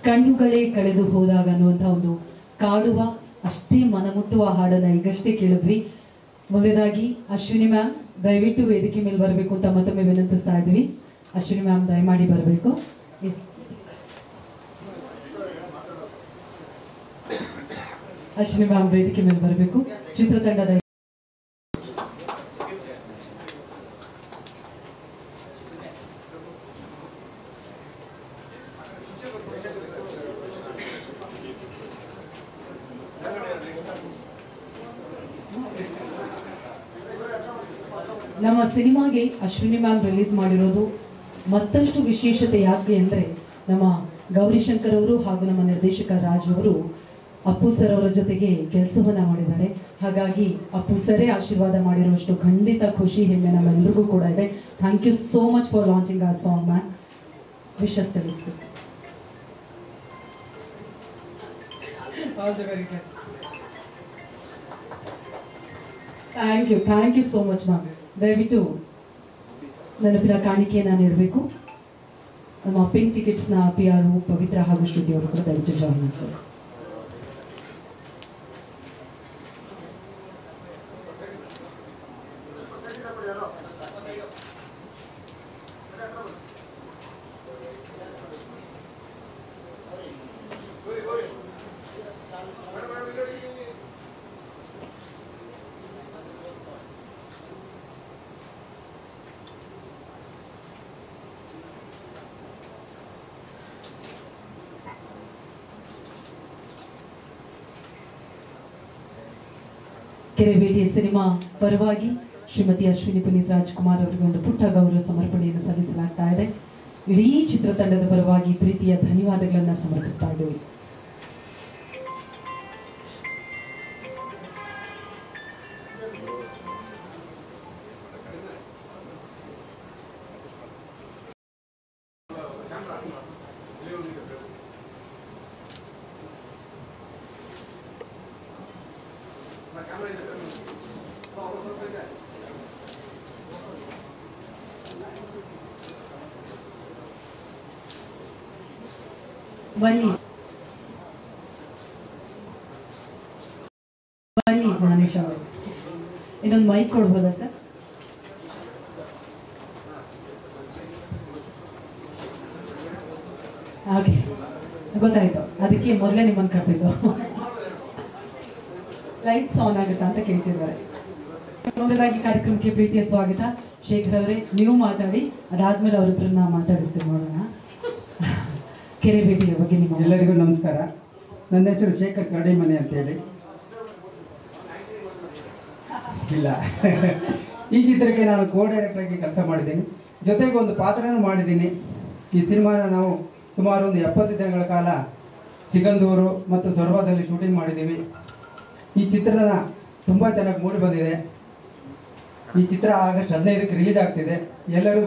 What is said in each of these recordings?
ಕಣ್ಣುಗಳೇ ಕಳೆದು ಹೋದಾಗ ಅನ್ನುವಂಥ ಒಂದು ಕಾಡುವ ಅಷ್ಟೇ ಮನಮುಟ್ಟುವ ಹಾಡನ್ನ ಈಗಷ್ಟೇ ಕೇಳಿದ್ವಿ. ಮೊದಲಾಗಿ ಅಶ್ವಿನಿ ಮ್ಯಾಮ್ ದಯವಿಟ್ಟು ವೇದಿಕೆ ಮೇಲೆ ಬರಬೇಕು ಅಂತ ಮತ್ತೊಮ್ಮೆ ವಿನಂತಿಸ್ತಾ ಇದ್ವಿ. ಅಶ್ವಿನಿ ಮ್ಯಾಮ್ ದಯಮಾಡಿ ಬರಬೇಕು. ಅಶ್ವಿನಿ ಮ್ಯಾಮ್ ವೇದಿಕೆ ಮೇಲೆ ಬರಬೇಕು. ಚಿತ್ರತಂಡದ ನಮ್ಮ ಸಿನಿಮಾಗೆ ಅಶ್ವಿನಿ ಮ್ಯಾಮ್ ರಿಲೀಸ್ ಮಾಡಿರೋದು ಮತ್ತಷ್ಟು ವಿಶೇಷತೆ ಯಾಕೆ ಅಂದರೆ ನಮ್ಮ ಗೌರಿಶಂಕರ್ ಅವರು ಹಾಗೂ ನಮ್ಮ ನಿರ್ದೇಶಕ ರಾಜ್ ಅವರು ಅಪ್ಪು ಸರ್ ಅವರ ಜೊತೆಗೆ ಕೆಲಸವನ್ನ ಮಾಡಿದ್ದಾರೆ. ಹಾಗಾಗಿ ಅಪ್ಪು ಸರೇ ಆಶೀರ್ವಾದ ಮಾಡಿರುವಷ್ಟು ಖಂಡಿತ ಖುಷಿ ಹೆಮ್ಮೆ ನಮ್ಮೆಲ್ಲರಿಗೂ ಕೂಡ ಇದೆ. Thank you so much for launching ಆ ಸಾಂಗ್ ಮ್ಯಾಮ್. ವಿಶಸ್ ತಿಳಿಸ್ತೀವಿ. All the very best. Thank you so much ma'am. ದಯವಿಟ್ಟು ನೆನಪಿನ ಕಾಣಿಕೆಯನ್ನು ನೀಡಬೇಕು. ನಮ್ಮ ಪಿಂಕ್ ಟಿಕೆಟ್ಸ್ನ PR ಪವಿತ್ರ ಹಾಗೂ ಶ್ರುತಿ ಅವರು ಕೂಡ ದಯವಿಟ್ಟು ಜಾಯಿನ್ ಆಗಬೇಕು. ಕೆರೆಬೇಟೆಯ ಸಿನಿಮಾ ಪರವಾಗಿ ಶ್ರೀಮತಿ ಅಶ್ವಿನಿ ಪುನೀತ್ ರಾಜ್ಕುಮಾರ್ ಅವರಿಗೆ ಒಂದು ಪುಟ್ಟ ಗೌರವ ಸಮರ್ಪಣೆಯನ್ನು ಸಲ್ಲಿಸಲಾಗ್ತಾ ಇದೆ. ಇಡೀ ಚಿತ್ರತಂಡದ ಪರವಾಗಿ ಪ್ರೀತಿಯ ಧನ್ಯವಾದಗಳನ್ನು ಸಮರ್ಪಿಸ್ತಾ ಇದ್ದೇವೆ. ಬನ್ನಿ ಗಣೇಶ್ ಅವರು, ಇನ್ನೊಂದು ಮೈಕ್ ಕೊಡ್ಬೋದಾ ಸರ್? ಹಾಗೆ ಗೊತ್ತಾಯ್ತು, ಅದಕ್ಕೆ ಮೊದಲೇ ನಿಮ್ಮನ್ನು ಕರೆದಿದ್ದು. ಲೈಟ್ಸ್ ಆನ್ ಆಗುತ್ತಾ ಅಂತ ಕೇಳ್ತಿದ್ದಾರೆ. ಮೊದಲಾಗಿ ಕಾರ್ಯಕ್ರಮಕ್ಕೆ ಪ್ರೀತಿಯ ಸ್ವಾಗತ. ಶೇಖರ್ ಅವರೇ, ನೀವು ಮಾತಾಡಿ, ಅದಾದ್ಮೇಲೆ ಅವರಿಬ್ಬರನ್ನ ಮಾತಾಡಿಸ್ತೀವಿ, ನೋಡೋಣ. ಕೆರೆಬೇಟೆಯ ಬಗ್ಗೆ ನಿಮ್ಮ ಎಲ್ಲರಿಗೂ ನಮಸ್ಕಾರ. ನನ್ನ ಹೆಸರು ಶೇಖರ್ ಕರಡಿಮನೆ ಅಂತೇಳಿ. ಇಲ್ಲ, ಈ ಚಿತ್ರಕ್ಕೆ ನಾನು ಕೋ-ಡೈರೆಕ್ಟರ್ ಆಗಿ ಕೆಲಸ ಮಾಡಿದ್ದೀನಿ, ಜೊತೆಗೆ ಒಂದು ಪಾತ್ರನೂ ಮಾಡಿದ್ದೀನಿ. ಈ ಸಿನಿಮಾನ ನಾವು ಸುಮಾರು ಒಂದು 70 ದಿನಗಳ ಕಾಲ ಸಿಗಂದೂರು ಮತ್ತು ಸೊರಬದಲ್ಲಿ ಶೂಟಿಂಗ್ ಮಾಡಿದ್ದೀವಿ. ಈ ಚಿತ್ರನ ತುಂಬ ಚೆನ್ನಾಗಿ ಮೂಡಿ ಬಂದಿದೆ. ಈ ಚಿತ್ರ ಆಗಸ್ಟ್ 15ಕ್ಕೆ ರಿಲೀಸ್ ಆಗ್ತಿದೆ. ಎಲ್ಲರೂ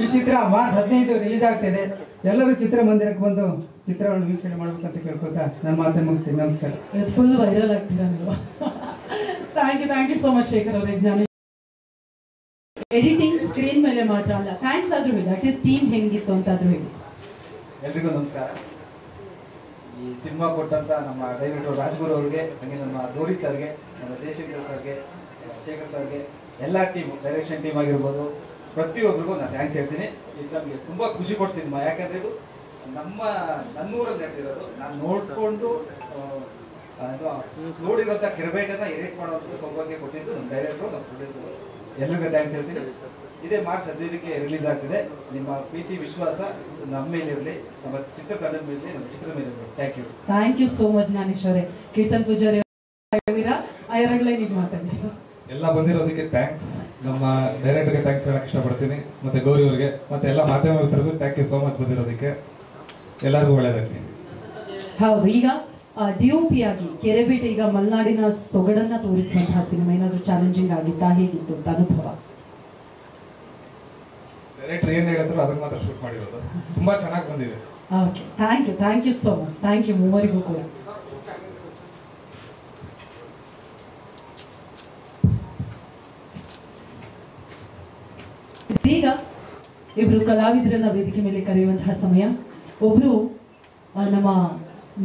ಈ ಚಿತ್ರ ಮಾರ್ಚ್ 15 ರಿಲೀಸ್ ಆಗ್ತಿದೆ. ಎಲ್ಲರೂ ಚಿತ್ರಮಂದಿರಕ್ಕೆ ಬಂದು ಚಿತ್ರವನ್ನು ವೀಕ್ಷಣೆ ಮಾಡಬೇಕಂತ ಕೇಳ್ಕೊತಾ ನನ್ನ ಮಾತನ್ನು ಮುಗಿಸ್ತೀನಿ. ನಮಸ್ಕಾರ. ಫುಲ್ ವೈರಲ್ ಆಗ್ತೀರಾ ನೀವು. Thank you so much Shekhar ಅವರೇ. ಜ್ಞಾನ ಎಡಿಟಿಂಗ್ ಸ್ಕ್ರೀನ್ ಮೇಲೆ ಮಾತ್ರ ಅಲ್ಲ, ಥ್ಯಾಂಕ್ಸ್ ಆದ್ರೂ ಹೇಳಿ, ಅಟ್ಲೀಸ್ಟ್ ಟೀಮ್ ಹೆಂಗಿತ್ತು ಅಂತಾದ್ರೂ ಹೇಳಿ. ಎಲ್ರಿಗೂ ನಮಸ್ಕಾರ. ಈ ಸಿನಿಮಾ ಕೊಟ್ಟಂತ ನಮ್ಮ ಡೈರೆಕ್ಟರ್ ರಾಜ್ಗುರು ಅವ್ರಿಗೆ, ಹಾಗೆ ನಮ್ಮ ಗೌರಿ ಸರ್ಗೆ, ನಮ್ಮ ಜಯಶಂಕರ್ ಸರ್ಗೆ, ಶೇಖರ್ ಸರ್ಗೆ, ಎಲ್ಲ ಟೀಮ್, ಡೈರೆಕ್ಷನ್ ಟೀಮ್ ಆಗಿರ್ಬೋದು, ಪ್ರತಿಯೊಬ್ಬರಿಗೂ ನಾನು ಥ್ಯಾಂಕ್ಸ್ ಹೇಳ್ತೀನಿ. ಇದು ನಮಗೆ ತುಂಬ ಖುಷಿ ಕೊಟ್ಟು ಸಿನಿಮಾ. ಯಾಕಂದರೆ ಇದು ನನ್ನೂರಲ್ಲಿ ನಡೆದಿರೋದು, ನಾನು ನೋಡಿಕೊಂಡು ನೋಡಿರೋಂಥ ಕೆರೆಬೇಟೆನ ಎಡಿಟ್ ಮಾಡೋದಕ್ಕೆ ಸೌಭಾಗ್ಯ ಕೊಟ್ಟಿದ್ದು ನಮ್ಮ ಡೈರೆಕ್ಟ್ರು, ನಮ್ಮ ಪ್ರೊಡ್ಯೂಸರು. ಎಲ್ಲರಿಗೂ ಥ್ಯಾಂಕ್ಸ್ ಹೇಳ್ತೀನಿ. ಇದೇ ಮಾರ್ಚ್ 15ಕ್ಕೆ ರಿಲೀಸ್ ಆಗ್ತಿದೆ. ನಿಮ್ಮ ಪ್ರೀತಿ ವಿಶ್ವಾಸ ನಮ್ಮ ಮೇಲೆ ಇರಲಿ, ನಮ್ಮ ಚಿತ್ರತಂಡದ ಮೇಲೆ, ನಮ್ಮ ಚಿತ್ರದ ಮೇಲೆ ಇರಲಿ. Thank you so much Jnanesh ಅವರೇ. ಕೀರ್ತನ್ ಪೂಜಾರಿ ಮಾತಾಡಿ. ಎಲ್ಲ ಬಂದಿರೋದಕ್ಕೆ ಥ್ಯಾಂಕ್ಸ್. ನಮ್ಮ ಡೈರೆಕ್ಟರ್ಗೆ ಥ್ಯಾಂಕ್ಸ್ ಹೇಳಕ್ಕೆ ಇಷ್ಟಪಡ್ತೀನಿ, ಮತ್ತೆ ಗೌರಿ ಅವರಿಗೆ, ಮತ್ತೆ ಎಲ್ಲ ಮಾಧ್ಯಮ ಮಿತ್ರರಿಗೂ ಥ್ಯಾಂಕ್ ಯು ಸೋ ಮಚ್ ಬಂದಿರೋದಕ್ಕೆ. ಎಲ್ಲರಿಗೂ ಒಳ್ಳೆಯದಾಗಲಿ. ಹೌದು, ಈಗ DOP ಆಗಿ ಕೆರೆಬೇಟೆ ಈಗ ಮಲೆನಾಡಿನ ಸೊಗಡನ್ನ ತೋರಿಸುವಂತಹ ಸಿನಿಮಾ ಏನಾದರೂ ಚಾಲೆಂಜಿಂಗ್ ಆಗಿತ್ತಾ, ಹೇಗಿತ್ತು ಅಂತ ಅನುಭವ? ಡೈರೆಕ್ಟರ್ ಏನು ಹೇಳಿದ್ರು ಅದನ್ನ ಮಾತ್ರ ಶೂಟ್ ಮಾಡಿರೋದು, ತುಂಬಾ ಚೆನ್ನಾಗಿ ಬಂದಿದೆ. Okay, thank you so much. Thank you ಮೂವರಿಗೂ ಕೂಡ. ಇಬ್ಬರು ಕಲಾವಿದರನ್ನ ವೇದಿಕೆ ಮೇಲೆ ಕರೆಯುವಂತಹ ಸಮಯ. ಒಬ್ರು ನಮ್ಮ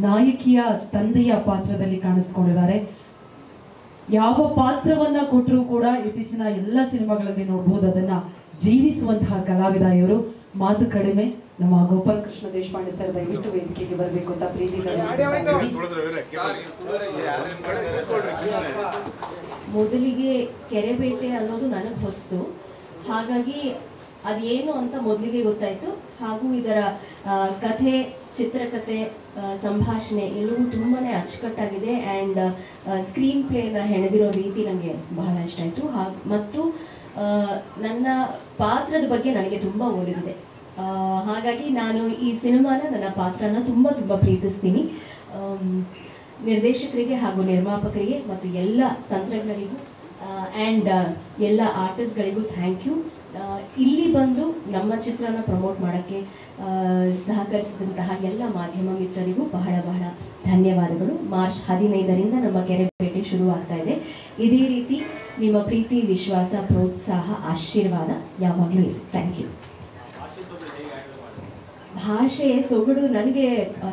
ನಾಯಕಿಯ ತಂದೆಯ ಪಾತ್ರದಲ್ಲಿ ಕಾಣಿಸ್ಕೊಂಡಿದ್ದಾರೆ. ಯಾವ ಪಾತ್ರವನ್ನ ಕೊಟ್ಟರೂ ಕೂಡ ಇತ್ತೀಚಿನ ಎಲ್ಲ ಸಿನಿಮಾಗಳಲ್ಲಿ ನೋಡ್ಬೋದು, ಅದನ್ನ ಜೀವಿಸುವಂತಹ ಕಲಾವಿದ ಇವರು. ಮಾತು ಕಡಿಮೆ, ನಮ್ಮ ಗೋಪಾಲ್ ಕೃಷ್ಣ ದೇಶಪಾಂಡೆ ಸರ್ ದಯವಿಟ್ಟು ವೇದಿಕೆಗೆ ಬರಬೇಕು ಅಂತ ಮೊದಲಿಗೆ ಕೆರೆಬೇಟೆ ಅನ್ನೋದು ನನಗೆ ಹೊಸ್ತು, ಹಾಗಾಗಿ ಅದೇನು ಅಂತ ಮೊದಲಿಗೆ ಗೊತ್ತಾಯ್ತು. ಹಾಗೂ ಇದರ ಕಥೆ, ಚಿತ್ರಕಥೆ, ಸಂಭಾಷಣೆ ಎಲ್ಲವೂ ತುಂಬಾನೇ ಅಚ್ಚುಕಟ್ಟಾಗಿದೆ. ಆ್ಯಂಡ್ ಸ್ಕ್ರೀನ್ ಪ್ಲೇನ ಹೆಣೆದಿರೋ ರೀತಿ ನನಗೆ ಬಹಳ ಇಷ್ಟ ಆಯಿತು. ಮತ್ತು ನನ್ನ ಪಾತ್ರದ ಬಗ್ಗೆ ನನಗೆ ತುಂಬ ಒಲಿದಿದೆ. ಹಾಗಾಗಿ ನಾನು ಈ ಸಿನಿಮಾನ, ನನ್ನ ಪಾತ್ರನ ತುಂಬ ಪ್ರೀತಿಸ್ತೀನಿ. ನಿರ್ದೇಶಕರಿಗೆ ಹಾಗೂ ನಿರ್ಮಾಪಕರಿಗೆ ಮತ್ತು ಎಲ್ಲ ತಂತ್ರಜ್ಞರಿಗೂ ಆ್ಯಂಡ್ ಎಲ್ಲ ಆರ್ಟಿಸ್ಟ್ಗಳಿಗೂ ಥ್ಯಾಂಕ್ ಯು. ಇಲ್ಲಿ ಬಂದು ನಮ್ಮ ಚಿತ್ರನ ಪ್ರಮೋಟ್ ಮಾಡೋಕ್ಕೆ ಸಹಕರಿಸಿದಂತಹ ಎಲ್ಲ ಮಾಧ್ಯಮ ಮಿತ್ರರಿಗೂ ಬಹಳ ಧನ್ಯವಾದಗಳು. ಮಾರ್ಚ್ 15ರಿಂದ ನಮ್ಮ ಕೆರೆಬೇಟೆ ಶುರುವಾಗ್ತಾ ಇದೆ. ಇದೇ ರೀತಿ ನಿಮ್ಮ ಪ್ರೀತಿ, ವಿಶ್ವಾಸ, ಪ್ರೋತ್ಸಾಹ, ಆಶೀರ್ವಾದ ಯಾವಾಗಲೂ ಇರಿ. Thank you. ಭಾಷೆ ಸೊಗಡು ನನಗೆ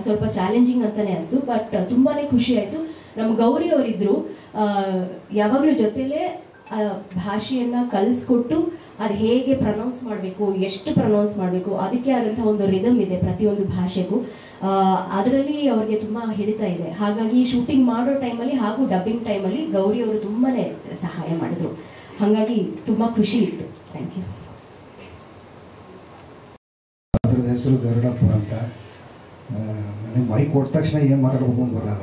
ಸ್ವಲ್ಪ ಚಾಲೆಂಜಿಂಗ್ ಅಂತಲೇ ಅನಿಸ್ತು, ಬಟ್ ತುಂಬಾ ಖುಷಿ ಆಯಿತು. ನಮ್ಮ ಗೌರಿ ಅವರಿದ್ದರು, ಯಾವಾಗಲೂ ಜೊತೆಲೇ ಭಾಷೆಯನ್ನು ಕಲಿಸ್ಕೊಟ್ಟು ಅದು ಹೇಗೆ ಪ್ರನೌನ್ಸ್ ಮಾಡಬೇಕು, ಎಷ್ಟು ಪ್ರನೌನ್ಸ್ ಮಾಡಬೇಕು, ಅದಕ್ಕೆ ಆದಂಥ ಒಂದು ರಿದಮ್ ಇದೆ ಪ್ರತಿಯೊಂದು ಭಾಷೆಗೂ. ಅದರಲ್ಲಿ ಅವ್ರಿಗೆ ತುಂಬ ಹಿಡಿತಾ ಇದೆ. ಹಾಗಾಗಿ ಶೂಟಿಂಗ್ ಮಾಡೋ ಟೈಮಲ್ಲಿ ಹಾಗೂ ಡಬ್ಬಿಂಗ್ ಟೈಮಲ್ಲಿ ಗೌರಿ ಅವರು ತುಂಬಾ ಸಹಾಯ ಮಾಡಿದರು. ಹಾಗಾಗಿ ತುಂಬ ಖುಷಿ ಇತ್ತು. Thank you. ಅದ್ರದ್ದು ಹೆಸರು ಗರುಡಪ್ಪ ಅಂತ. ನನಗೆ ಮೈಕ್ ಕೊಟ್ಟ ತಕ್ಷಣ ಏನು ಮಾತಾಡ್ಬೇಕು ಅಂತ ಗೊತ್ತಾಗ.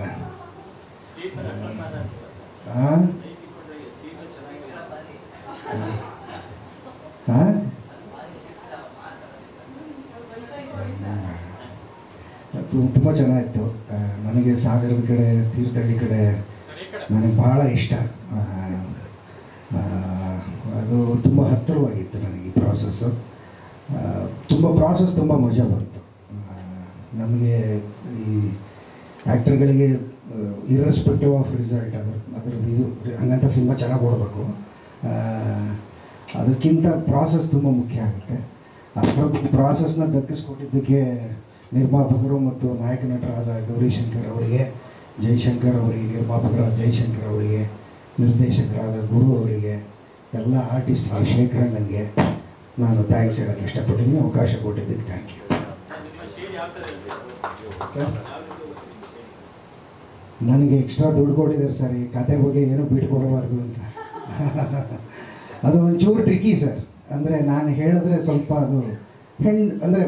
ತುಂಬ ಚೆನ್ನಾಗಿತ್ತು. ನನಗೆ ಸಾಗರದ ಕಡೆ, ತೀರ್ಥಹಳ್ಳಿ ಕಡೆ ನನಗೆ ಭಾಳ ಇಷ್ಟ. ಅದು ತುಂಬ ಹತ್ತಿರವಾಗಿತ್ತು ನನಗೆ ಈ ಪ್ರಾಸೆಸ್ಸು. ಪ್ರಾಸೆಸ್ ತುಂಬ ಮಜಾ ಬಂತು. ನಮಗೆ ಈ ಆ್ಯಕ್ಟರ್ಗಳಿಗೆ ಇರ್ರೆಸ್ಪೆಕ್ಟಿವ್ ಆಫ್ ರಿಸಲ್ಟ್ ಅದರದ್ದು ಇದು ಹಂಗಂತ ಸಿನಿಮಾ ಚೆನ್ನಾಗಿ ಓಡಬೇಕು. ಅದಕ್ಕಿಂತ ಪ್ರಾಸೆಸ್ ತುಂಬ ಮುಖ್ಯ ಆಗುತ್ತೆ. ಅದರ ಪ್ರಾಸೆಸ್ನ ದಕ್ಕಿಸ್ಕೊಟ್ಟಿದ್ದಕ್ಕೆ ನಿರ್ಮಾಪಕರು ಮತ್ತು ನಾಯಕ ನಟರಾದ ಗೌರಿಶಂಕರ್ ಅವರಿಗೆ, ಜೈಶಂಕರ್ ಅವರಿಗೆ, ನಿರ್ಮಾಪಕರಾದ ಜೈಶಂಕರ್ ಅವರಿಗೆ, ನಿರ್ದೇಶಕರಾದ ಗುರು ಅವರಿಗೆ, ಎಲ್ಲ ಆರ್ಟಿಸ್ಟ್ಗೆ, ಶೇಖರಣ್ಣಂಗೆ ನಾನು ಥ್ಯಾಂಕ್ಸ್ ಹೇಳೋಕ್ಕೆ ಇಷ್ಟಪಟ್ಟಿದ್ದೀನಿ. ಅವಕಾಶ ಕೊಟ್ಟಿದ್ದಕ್ಕೆ ಥ್ಯಾಂಕ್ ಯು ಸರ್. ನನಗೆ ಎಕ್ಸ್ಟ್ರಾ ದುಡ್ಡು ಕೊಟ್ಟಿದ್ದಾರೆ ಸರ್, ಈ ಕತೆ ಬಗ್ಗೆ ಏನೂ ಬಿಟ್ಕೊಡಬಾರ್ದು ಅಂತ. ಅದು ಒಂಚೂರು ಟ್ರಿಕಿ ಸರ್. ಅಂದರೆ ನಾನು ಹೇಳಿದ್ರೆ ಸ್ವಲ್ಪ ಅದು ಅಂದರೆ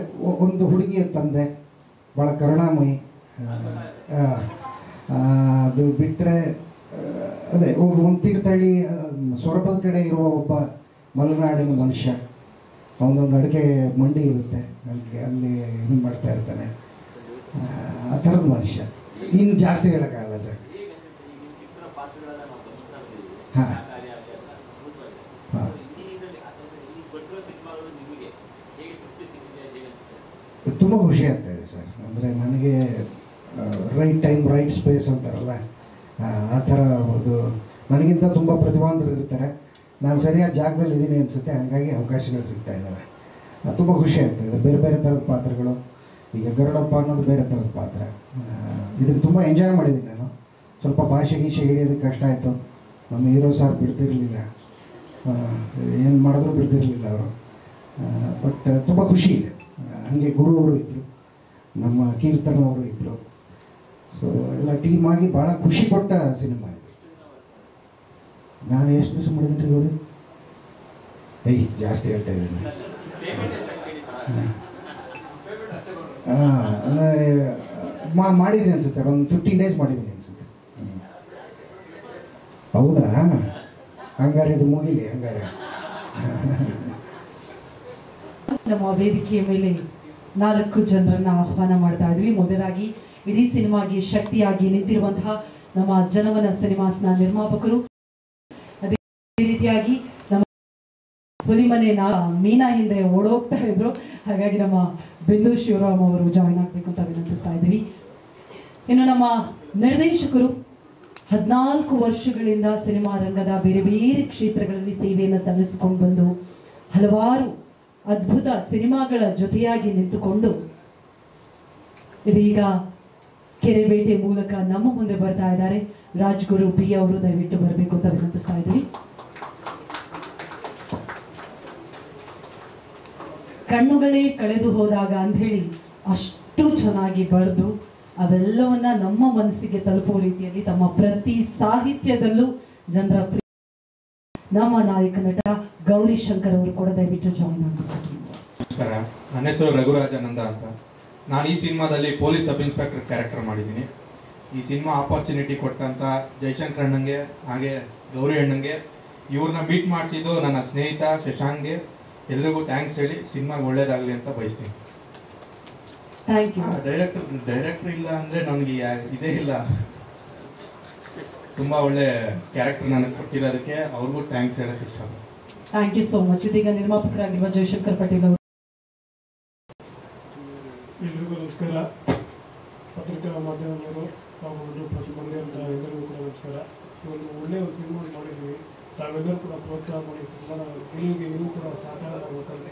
ಒಂದು ಹುಡುಗಿಯ ತಂದೆ, ಭಾಳ ಕರುಣಾಮಯಿ. ಅದು ಬಿಟ್ಟರೆ ಅದೇ ಒಂದು ತೀರ್ಥಹಳ್ಳಿ ಸೊರಬದ ಕಡೆ ಇರುವ ಒಬ್ಬ ಮಲೆನಾಡಿನ ಮನುಷ್ಯ. ಅವನೊಂದು ಅಡುಗೆ ಮಂಡಿ ಇರುತ್ತೆ, ಅಲ್ಲಿ ಇದು ಮಾಡ್ತಾ ಇರ್ತಾನೆ. ಆ ಥರದ ಮನುಷ್ಯ. ಇನ್ನು ಜಾಸ್ತಿ ಹೇಳೋಕ್ಕಾಗಲ್ಲ ಸರ್. ಹಾಂ ಹಾಂ, ತುಂಬ ಖುಷಿ ಆಗ್ತಾಯಿದೆ ಸರ್. ಅಂದರೆ ನನಗೆ ರೈಟ್ ಟೈಮ್ ರೈಟ್ ಸ್ಪೇಸ್ ಅಂತಾರಲ್ಲ, ಆ ಥರ ಒಂದು ನನಗಿಂತ ತುಂಬ ಪ್ರತಿಭಾವಂತರು ಇರ್ತಾರೆ. ನಾನು ಸರಿಯಾದ ಜಾಗದಲ್ಲಿ ಇದ್ದೀನಿ ಅನಿಸುತ್ತೆ. ಹಾಗಾಗಿ ಅವಕಾಶಗಳು ಸಿಗ್ತಾ ಇದ್ದಾವೆ. ತುಂಬ ಖುಷಿ ಆಗ್ತಾಯಿದೆ. ಬೇರೆ ಬೇರೆ ಥರದ ಪಾತ್ರಗಳು. ಈಗ ಗರುಡಪ್ಪ ಅನ್ನೋದು ಬೇರೆ ಥರದ ಪಾತ್ರ. ಇದನ್ನು ತುಂಬ ಎಂಜಾಯ್ ಮಾಡಿದ್ದೀನಿ ನಾನು. ಸ್ವಲ್ಪ ಭಾಷೆ ಗೀಷೆ ಹಿಡಿಯೋದಕ್ಕೆ ಕಷ್ಟ ಆಯಿತು. ನಮ್ಮ ಹೀರೋ ಸಾರ್ ಬಿಡ್ತಿರಲಿಲ್ಲ, ಏನು ಮಾಡಿದ್ರು ಬಿಡ್ತಿರಲಿಲ್ಲ ಅವರು. ಬಟ್ ತುಂಬ ಖುಷಿ ಇದೆ. ಹಾಗೆ ಗುರು ಅವರು ಇದ್ದರು, ನಮ್ಮ ಕೀರ್ತನ ಅವರು ಇದ್ದರು. ಸೊ ಎಲ್ಲ ಟೀಮ್ ಆಗಿ ಭಾಳ ಖುಷಿ ಕೊಟ್ಟ ಸಿನಿಮಾ ಇದು. ನಾನು ಎಷ್ಟು ದಿವಸ ಮಾಡಿದ್ದೀನಿ ಗೌರಿ? ಜಾಸ್ತಿ ಹೇಳ್ತಾ ಇದ್ದೀನಿ. ಮಾಡಿದ್ದೀನಿ ಅನ್ಸುತ್ತೆ ಸರ್, ಒಂದು 15 days ಮಾಡಿದ್ದೀನಿ ಅನ್ಸುತ್ತೆ. ಹೌದಾ? ಹಂಗಾರೆ ಇದು ಮುಗಿಲಿ ಹಂಗಾರೆ. ನಮ್ಮ ವೇದಿಕೆಯ ಮೇಲೆ 4 ಜನರನ್ನ ಆಹ್ವಾನ ಮಾಡ್ತಾ ಇದ್ವಿ. ಮೊದಲಾಗಿ ಇಡೀ ಸಿನಿಮಾಗೆ ಶಕ್ತಿಯಾಗಿ ನಿಂತಿರುವಂತಹ ನಮ್ಮ ಜನವನ ಸಿನಿಮಾಸ್ನ ನಿರ್ಮಾಪಕರು, ಅದೇ ರೀತಿಯಾಗಿ ನಮ್ಮ ಹುಲಿಮನೆ ಮೀನಾ ಹಿಂದೆ ಓಡೋಗ್ತಾ ಇದ್ರು. ಹಾಗಾಗಿ ನಮ್ಮ ಬಿಂದು ಶಿವರಾಮ್ ಅವರು ಜಾಯಿನ್ ಆಗಬೇಕು ಅಂತ ವಿನಂತಿಸ್ತಾ ಇದ್ದೀವಿ. ಇನ್ನು ನಮ್ಮ ನಿರ್ದೇಶಕರು 14 ವರ್ಷಗಳಿಂದ ಸಿನಿಮಾ ರಂಗದ ಬೇರೆ ಬೇರೆ ಕ್ಷೇತ್ರಗಳಲ್ಲಿ ಸೇವೆಯನ್ನು ಸಲ್ಲಿಸಿಕೊಂಡು ಬಂದು ಹಲವಾರು ಅದ್ಭುತ ಸಿನಿಮಾಗಳ ಜೊತೆಯಾಗಿ ನಿಂತುಕೊಂಡು ಇದೀಗ ಕೆರೆಬೇಟೆ ಮೂಲಕ ನಮ್ಮ ಮುಂದೆ ಬರ್ತಾ ಇದ್ದಾರೆ. ರಾಜ್ಗುರು ಬಿ ಅವರು ದಯವಿಟ್ಟು ಬರಬೇಕು ಅಂತ ವಿನಂತಿಸ್ತಾ ಇದ್ದೀವಿ. ಕಣ್ಣುಗಳೇ ಕಳೆದು ಹೋದಾಗ ಅಂತ ಹೇಳಿ ಅಷ್ಟು ಚೆನ್ನಾಗಿ ಬರೆದು ಅವೆಲ್ಲವನ್ನ ನಮ್ಮ ಮನಸ್ಸಿಗೆ ತಲುಪುವ ರೀತಿಯಲ್ಲಿ ತಮ್ಮ ಪ್ರತಿ ಸಾಹಿತ್ಯದಲ್ಲೂ ಜನರ ನಮ್ಮ ನಾಯಕ ನಟ ಗೌರಿ ಶಂಕರ್ ಅವರು ಕೂಡ ದಯವಿಟ್ಟು ಜಾಯಿನ್ ಆಗಬೇಕು. ನಮಸ್ಕಾರ, ನನ್ನ ಹೆಸರು ರಘುರಾಜಾನಂದ ಅಂತ. ನಾನು ಈ ಸಿನಿಮಾದಲ್ಲಿ ಪೊಲೀಸ್ ಸಬ್ ಇನ್ಸ್ಪೆಕ್ಟರ್ ಕ್ಯಾರೆಕ್ಟರ್ ಮಾಡಿದ್ದೀನಿ. ಈ ಸಿನಿಮಾ ಆಪರ್ಚುನಿಟಿ ಕೊಟ್ಟಂತ ಜಯಶಂಕರ್ ಅಣ್ಣಂಗೆ ಹಾಗೆ ಗೌರಿ ಅಣ್ಣಂಗೆ, ಇವ್ರನ್ನ ಮೀಟ್ ಮಾಡಿಸಿದ್ದು ನನ್ನ ಸ್ನೇಹಿತ ಶಶಾಂಕ್ಗೆ, ಎಲ್ರಿಗೂ ಥ್ಯಾಂಕ್ಸ್ ಹೇಳಿ ಸಿನಿಮಾಗೆ ಒಳ್ಳೇದಾಗಲಿ ಅಂತ ಬಯಸ್ತೀನಿ. Thank you. ಡೈರೆಕ್ಟರ್ ಇಲ್ಲ ಅಂದರೆ ನನಗೆ ಇದೇ ಇಲ್ಲ. ತುಂಬ ಒಳ್ಳೆ ಕ್ಯಾರೆಕ್ಟರ್ ನನಗೆ ಕೊಟ್ಟಿರೋದಕ್ಕೆ ಅವ್ರಿಗೂ ಥ್ಯಾಂಕ್ಸ್ ಹೇಳೋಕ್ಕೆ ಇಷ್ಟ. Thank you so much. ಇದೀಗ ನಿರ್ಮಾಪಕರಾಗಿರುವ ಜಯಶಂಕರ್ ಪಾಟೀಲ್ ಅವರು. ಎಲ್ರಿಗೂ ನಮಸ್ಕಾರ. ಪತ್ರಿಕಾ ಮಾಧ್ಯಮದವರು ಹಾಗೂ ಪ್ರತಿಬಂಧಿ ಅಂತ ಎಲ್ಲರಿಗೂ ಕೂಡ ನಮಸ್ಕಾರ. ಒಂದು ಒಳ್ಳೆಯ ಒಂದು ಸಿನಿಮಾ ಮಾಡಿದ್ವಿ. ತಾವೆಲ್ಲರೂ ಕೂಡ ಪ್ರೋತ್ಸಾಹ ಮಾಡಿ ಸಿನಿಮಾನ ಗೆಲುವಿಗೆ ನೀವು ಕೂಡ ಸಹಕಾರ ಆಗಬೇಕಂತ